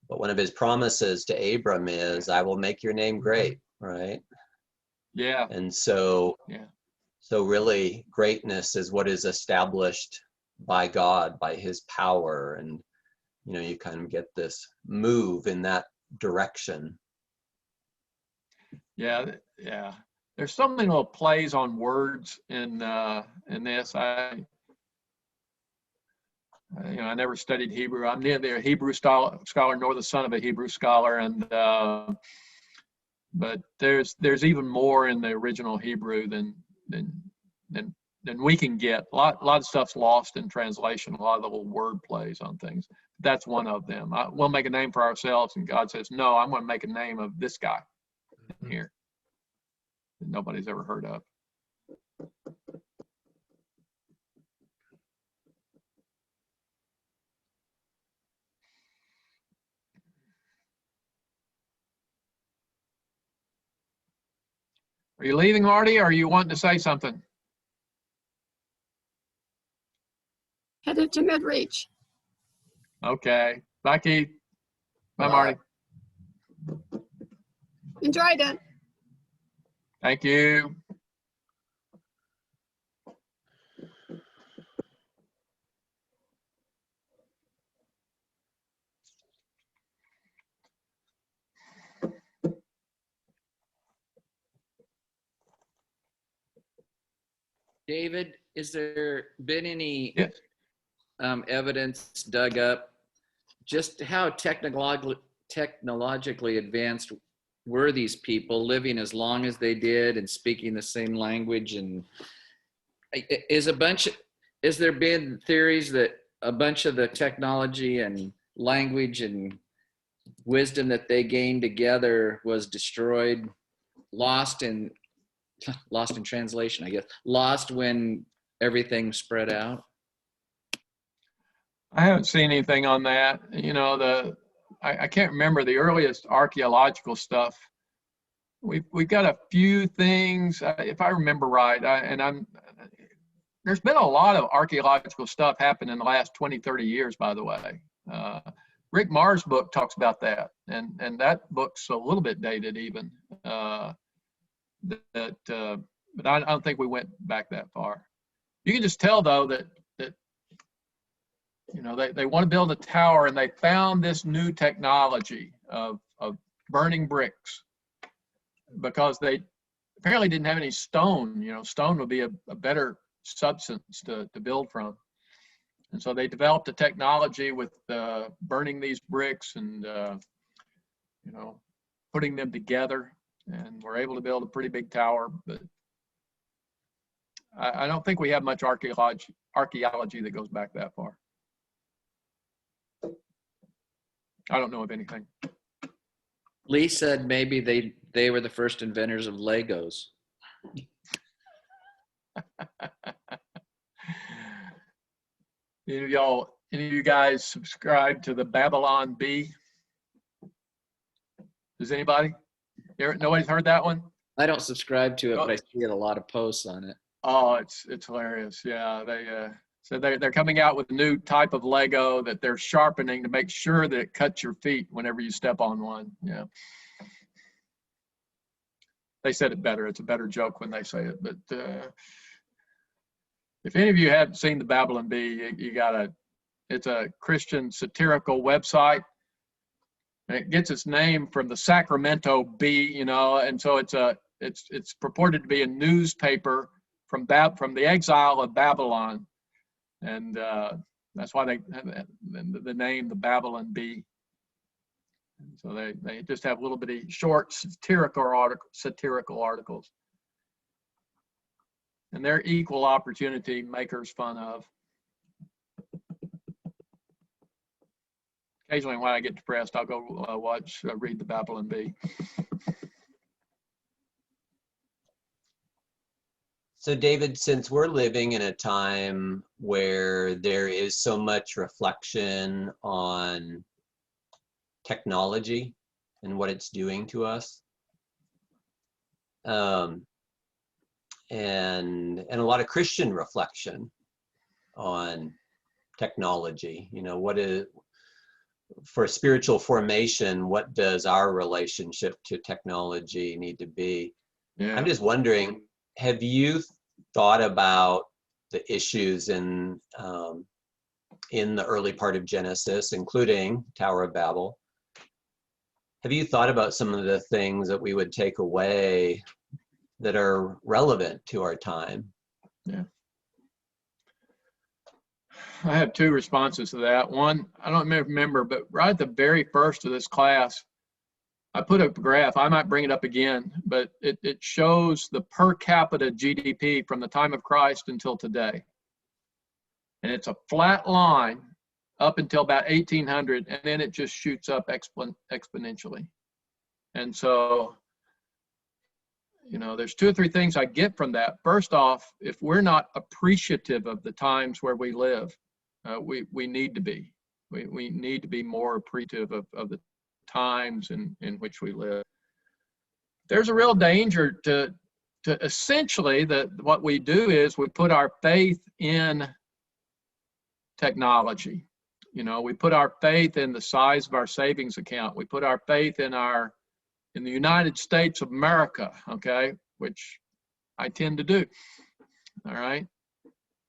But one of his promises to Abram is, I will make your name great, right? Yeah. And so really greatness is what is established by God, by his power, and you kind of get this move in that direction. Yeah. There's so many little plays on words in this. I never studied Hebrew. I'm neither a Hebrew scholar nor the son of a Hebrew scholar, and but there's even more in the original Hebrew than we can get. A lot of stuff's lost in translation. A lot of the little word plays on things. That's one of them. We'll make a name for ourselves, and God says, no, I'm going to make a name of this guy here that nobody's ever heard of. Are you leaving, Marty, or are you wanting to say something? Headed to mid-reach. Okay. Bye, Keith. Bye, Marty. Enjoyed it. Thank you. David, is there been any Yes. evidence dug up just how technologically advanced were these people, living as long as they did and speaking the same language? And has there been theories that a bunch of the technology and language and wisdom that they gained together was destroyed, lost in translation, I guess, lost when everything spread out? I haven't seen anything on that. You know, I can't remember the earliest archaeological stuff. We've got a few things, if I remember right, there's been a lot of archaeological stuff happen in the last 20, 30 years, by the way. Rick Marr's book talks about that, and that book's a little bit dated even. But I don't think we went back that far. You can just tell though that you know they want to build a tower, and they found this new technology of burning bricks, because they apparently didn't have any stone. You know, stone would be a better substance to build from. And so they developed a technology with burning these bricks and, you know, putting them together, and we're able to build a pretty big tower. But I don't think we have much archaeology that goes back that far. I don't know of anything. Lee said maybe they were the first inventors of Legos. Any of you guys subscribe to the Babylon Bee? Does anybody? Nobody's heard that one? I don't subscribe to it, but I see a lot of posts on it. Oh, it's hilarious. Yeah, so they're coming out with a new type of Lego that they're sharpening to make sure that it cuts your feet whenever you step on one. Yeah. They said it better. It's a better joke when they say it. But if any of you haven't seen the Babylon Bee, it's a Christian satirical website. And it gets its name from the Sacramento Bee, you know, and so it's purported to be a newspaper from the exile of Babylon. And that's why they have the name, the Babylon Bee. And so they just have little bitty short satirical articles. And they're equal opportunity makers fun of. Occasionally when I get depressed, I'll go read the Babylon Bee. So David, since we're living in a time where there is so much reflection on technology and what it's doing to us, and a lot of Christian reflection on technology, you know, for spiritual formation, what does our relationship to technology need to be? Yeah. I'm just wondering, have you thought about the issues in the early part of Genesis, including Tower of Babel? Have you thought about some of the things that we would take away that are relevant to our time? Yeah. I have two responses to that. One, I don't remember, but right at the very first of this class, I put up a graph. I might bring it up again, but it shows the per capita GDP from the time of Christ until today. And it's a flat line up until about 1800, and then it just shoots up exponentially. And so, you know, there's two or three things I get from that. First off, if we're not appreciative of the times where we live, we need to be. We need to be more appreciative of the times in which we live. There's a real danger to essentially what we do is we put our faith in technology. You know, we put our faith in the size of our savings account. We put our faith in the United States of America, okay, which I tend to do. All right.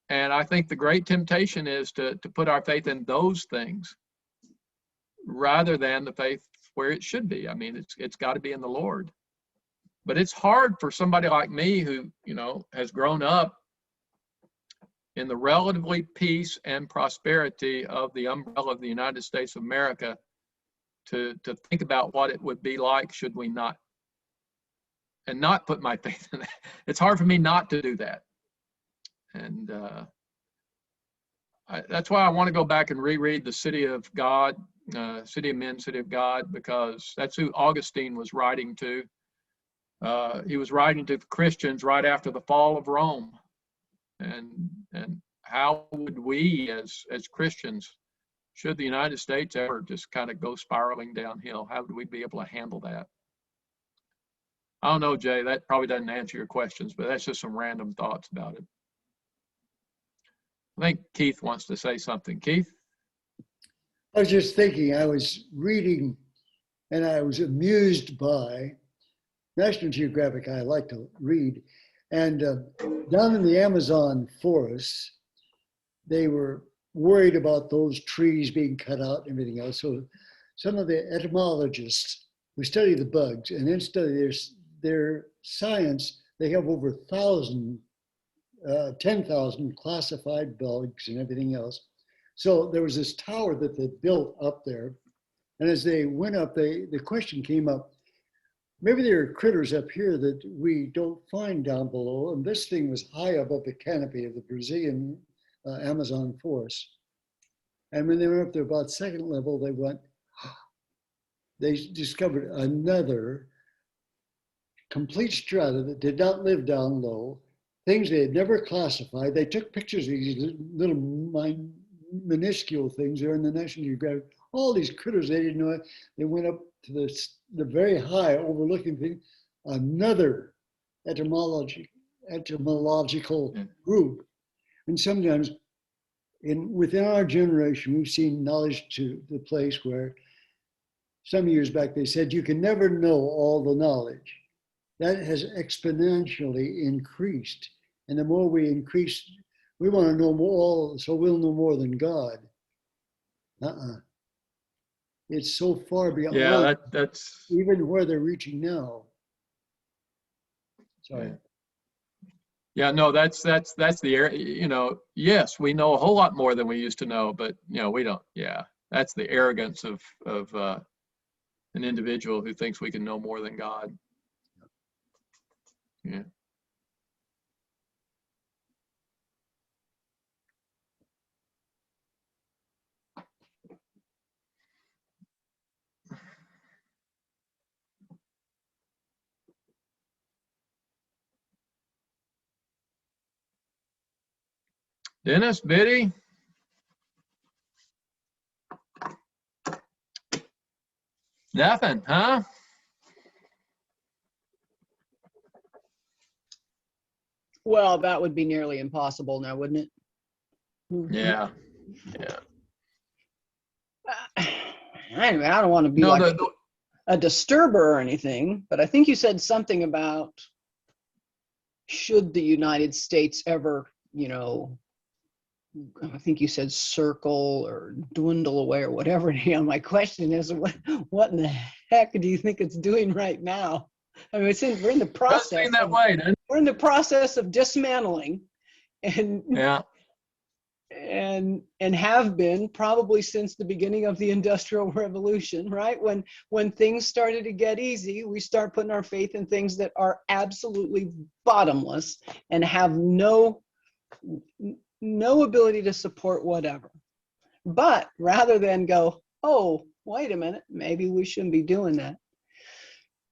And I think the great temptation is to put our faith in those things rather than the faith where it should be. I mean, it's got to be in the Lord. But it's hard for somebody like me who, you know, has grown up in the relatively peace and prosperity of the umbrella of the United States of America to think about what it would be like should we not, and not put my faith in that. It's hard for me not to do that. And that's why I want to go back and reread the City of God, City of Men, City of God, because that's who Augustine was writing to. He was writing to the Christians right after the fall of Rome. And how would we as Christians should the United States ever just kind of go spiraling downhill, how would we be able to handle that? I don't know, Jay, that probably doesn't answer your questions, but that's just some random thoughts about it. I think Keith wants to say something. Keith? I was just thinking, I was reading and I was amused by National Geographic. I like to read. And down in the Amazon forests, they were worried about those trees being cut out and everything else. So some of the etymologists who study the bugs and then study their science, they have over 10,000 classified bugs and everything else. So there was this tower that they built up there. And as they went up, the question came up, maybe there are critters up here that we don't find down below. And this thing was high above the canopy of the Brazilian Amazon forest. And when they went up to about second level, they discovered another complete strata that did not live down low, things they had never classified. They took pictures of these little minuscule things there in the National Geographic. All these critters they didn't know. They went up to the very high overlooking thing, another etymological group. And sometimes within our generation, we've seen knowledge to the place where some years back they said you can never know all the knowledge. That has exponentially increased. And the more we increase, we want to know more, so we'll know more than God. It's so far beyond that's even where they're reaching now. Sorry. Yeah, no, that's the area, you know, yes, we know a whole lot more than we used to know, but you know, we don't, yeah, that's the arrogance of an individual who thinks we can know more than God. Yeah. Dennis, Biddy? Nothing, huh? Well, that would be nearly impossible now, wouldn't it? Yeah, yeah. Anyway, I don't want to be a disturber or anything, but I think you said something about should the United States ever, you know, I think you said circle or dwindle away or whatever. Yeah, my question is, what in the heck do you think it's doing right now? I mean, we're in the process. That way, we're in the process of dismantling, and yeah, and have been probably since the beginning of the Industrial Revolution, right? When things started to get easy, we start putting our faith in things that are absolutely bottomless and have no ability to support whatever. But rather than go, oh, wait a minute, maybe we shouldn't be doing that.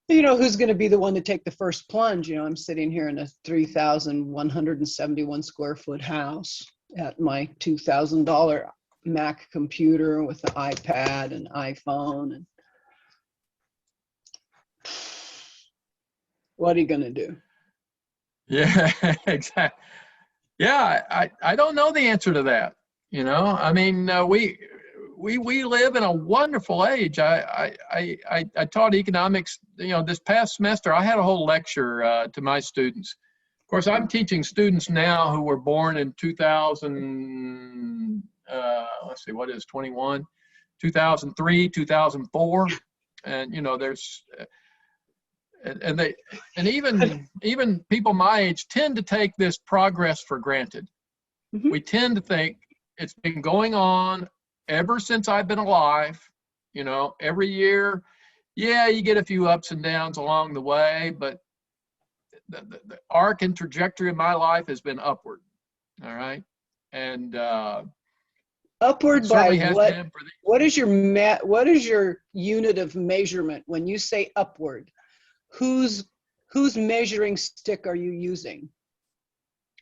You know, who's going to be the one to take the first plunge? You know, I'm sitting here in a 3,171 square foot house at my $2,000 Mac computer with the iPad and iPhone. And what are you going to do? yeah, exactly. Yeah, I don't know the answer to that. You know, I mean, we live in a wonderful age. I taught economics, you know, this past semester. I had a whole lecture to my students. Of course, I'm teaching students now who were born in 2000. Let's see, what is 21? 2003, 2004, and you know, there's. And even people my age tend to take this progress for granted. Mm-hmm. We tend to think it's been going on ever since I've been alive. You know, every year, yeah, you get a few ups and downs along the way, but the arc and trajectory of my life has been upward. All right, and upward by what? Been for What is your unit of measurement when you say upward? Whose measuring stick are you using?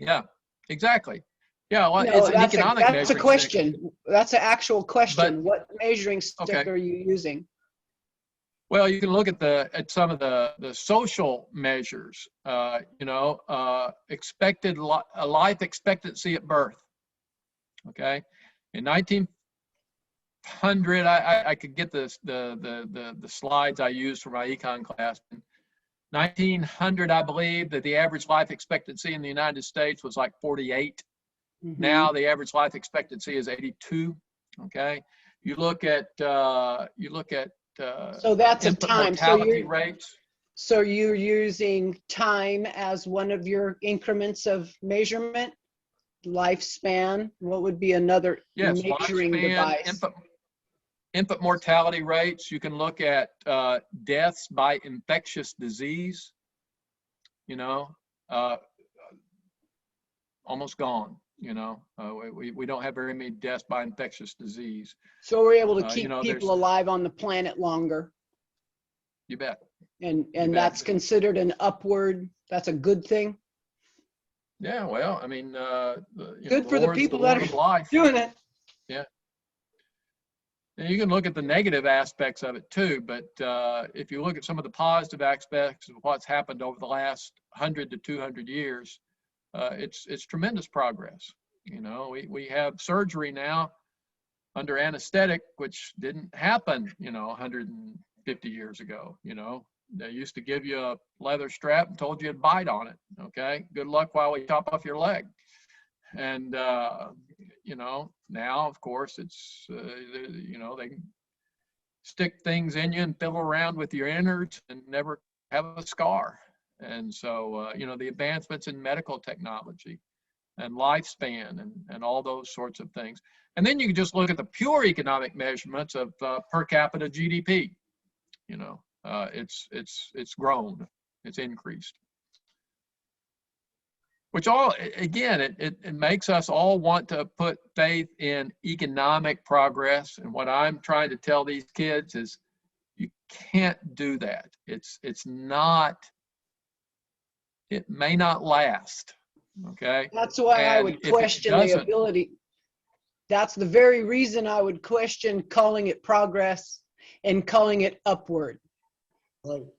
Yeah, exactly. Yeah, well, No, it's an that's economic that's a measuring stick. question. That's an actual question. What measuring stick Okay. are you using? Well, you can look at some of the social measures. You know, life expectancy at birth. Okay, in 1900, I could get the slides I used for my econ class. In 1900, I believe that the average life expectancy in the United States was like 48. Mhm. Now the average life expectancy is 82. Okay, you look at So that's a infant time. mortality rates. So you're using time as one of your increments of measurement? Lifespan? What would be another Yes, measuring lifespan, device? infant mortality rates. You can look at deaths by infectious disease. You know, almost gone. You know, we don't have very many deaths by infectious disease. So we're able to You keep know, people alive on the planet longer. You bet. And bet. that's considered an upward, that's a good thing? Yeah, well, I mean, Good for the Lord's people Lord that of are life. doing it. Yeah. And you can look at the negative aspects of it too, but if you look at some of the positive aspects of what's happened over the last 100 to 200 years, it's tremendous progress. You know, we have surgery now under anesthetic, which didn't happen, 150 years ago. You know, they used to give you a leather strap and told you to bite on it. Okay, good luck while we chop off your leg. And now of course it's they stick things in you and fiddle around with your innards and never have a scar. And so the advancements in medical technology and lifespan and all those sorts of things. And then you can just look at the pure economic measurements of per capita GDP. It's grown, it's increased. Which all, again, it makes us all want to put faith in economic progress. And what I'm trying to tell these kids is you can't do that. It may not last, okay? That's why I would question the ability. That's the very reason I would question calling it progress and calling it upward.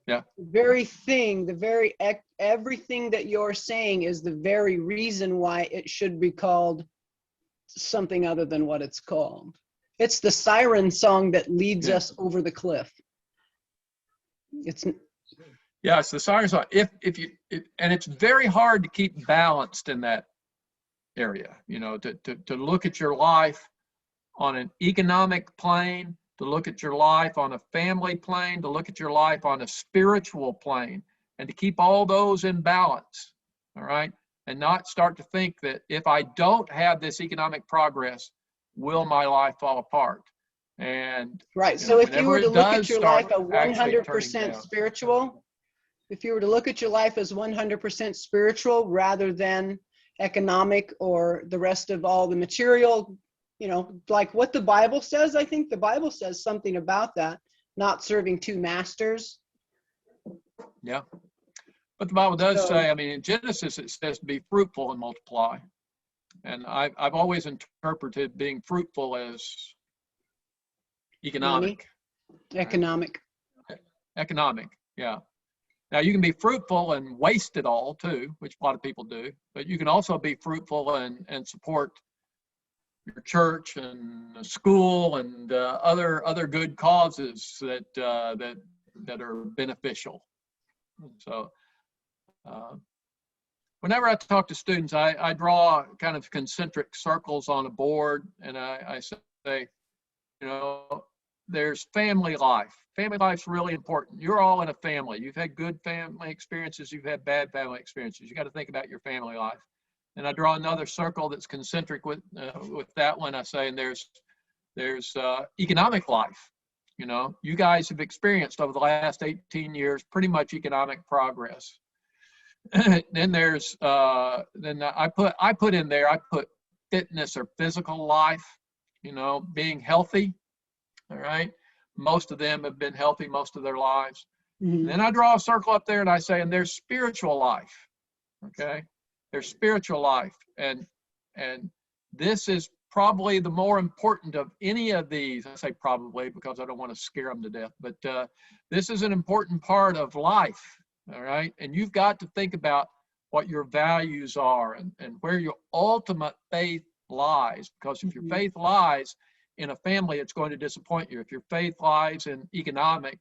Yeah. Everything that you're saying is the very reason why it should be called something other than what it's called. It's the siren song that leads us over the cliff. It's the siren song. And it's very hard to keep balanced in that area, to look at your life on an economic plane, to look at your life on a family plane, to look at your life on a spiritual plane, and to keep all those in balance, all right? And not start to think that if I don't have this economic progress, will my life fall apart? And right. So if you were to look at your life as 100% spiritual, if you were to look at your life as 100% spiritual rather than economic or the rest of all the material, like what the Bible says, I think the Bible says something about that, not serving two masters. Yeah. But the Bible does say, in Genesis, it says to be fruitful and multiply. And I've always interpreted being fruitful as economic. Money. Economic. Right? Economic, yeah. Now you can be fruitful and waste it all too, which a lot of people do, but you can also be fruitful and support your church and school and other good causes that are beneficial. So whenever I talk to students, I draw kind of concentric circles on a board, and I say, there's family life. Family life's really important. You're all in a family. You've had good family experiences. You've had bad family experiences. You got to think about your family life. And I draw another circle that's concentric with that one. I say, and there's economic life. You guys have experienced over the last 18 years pretty much economic progress. Then there's then I put in there, I put fitness or physical life. Being healthy. All right. Most of them have been healthy most of their lives. Mm-hmm. Then I draw a circle up there and I say, and there's spiritual life. Okay. There's spiritual life. And this is probably the more important of any of these. I say probably because I don't want to scare them to death, but this is an important part of life, all right? And you've got to think about what your values are and where your ultimate faith lies, because if your faith lies in a family, it's going to disappoint you. If your faith lies in economic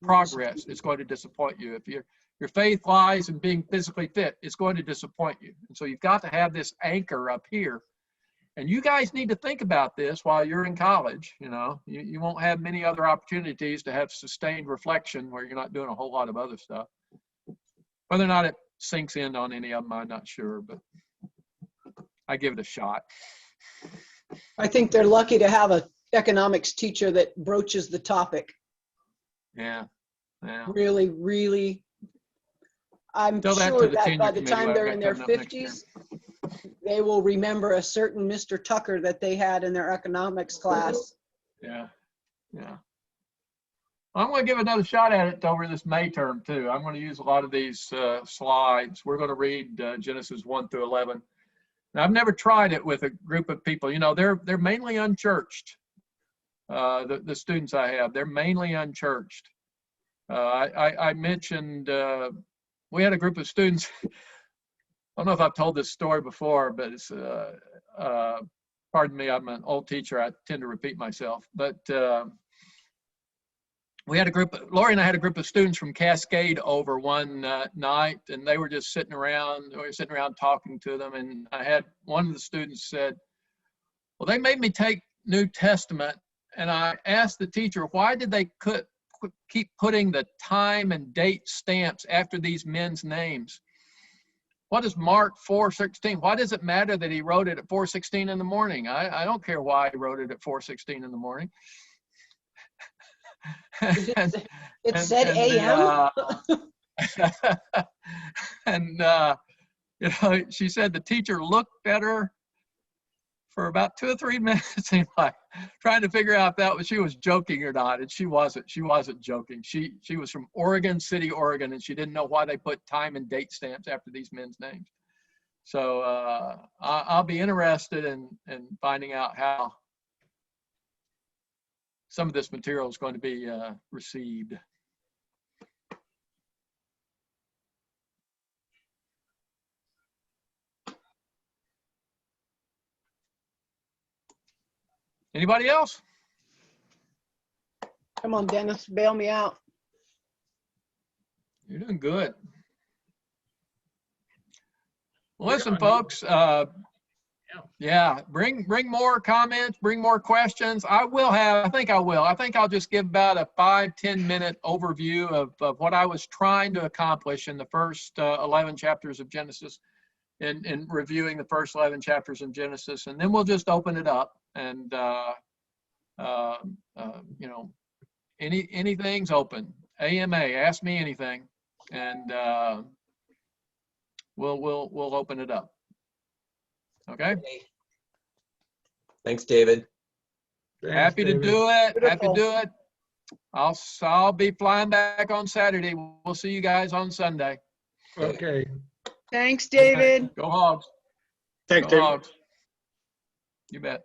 progress, it's going to disappoint you. If your faith lies in being physically fit, it's going to disappoint you. And so you've got to have this anchor up here. And you guys need to think about this while you're in college. You know, you won't have many other opportunities to have sustained reflection where you're not doing a whole lot of other stuff. Whether or not it sinks in on any of them, I'm not sure, but I give it a shot. I think they're lucky to have an economics teacher that broaches the topic. Yeah. Really, really. I'm Tell that sure to the that tenure by the committee time I've they're got in their coming up next year. 50s, they will remember a certain Mr. Tucker that they had in their economics class. Yeah. I'm going to give another shot at it over this May term too. I'm going to use a lot of these slides. We're going to read Genesis 1 through 11. Now, I've never tried it with a group of people. You know, they're mainly unchurched. The students I have, they're mainly unchurched. I mentioned we had a group of students. I don't know if I've told this story before, but it's pardon me, I'm an old teacher. I tend to repeat myself, but we had a group, Lori and I had a group of students from Cascade over one night, and they were just sitting around, we were sitting around talking to them. And I had one of the students said, well, they made me take New Testament. And I asked the teacher, why did they keep putting the time and date stamps after these men's names? What is Mark 4:16? Why does it matter that he wrote it at 4:16 in the morning? I don't care why he wrote it at 4:16 in the morning. It said AM. You know, she said the teacher looked at her for about 2 or 3 minutes, seemed like, trying to figure out if she was joking or not. And she wasn't joking. She was from Oregon City, Oregon, and she didn't know why they put time and date stamps after these men's names. So I'll be interested in finding out how some of this material is going to be received. Anybody else? Come on, Dennis, bail me out. You're doing good. Listen, folks, yeah, bring more comments, bring more questions. I think I'll just give about a 5-10 minute overview of what I was trying to accomplish in the first 11 chapters of Genesis, in reviewing the first 11 chapters in Genesis, and then we'll just open it up, and you know, anything's open. AMA, ask me anything, and we'll open it up. Okay. Thanks, David. Happy to do it. Happy to do it. I'll be flying back on Saturday. We'll see you guys on Sunday. Okay. Thanks, David. Go Hogs. Thanks, Go David. Hogs. You bet.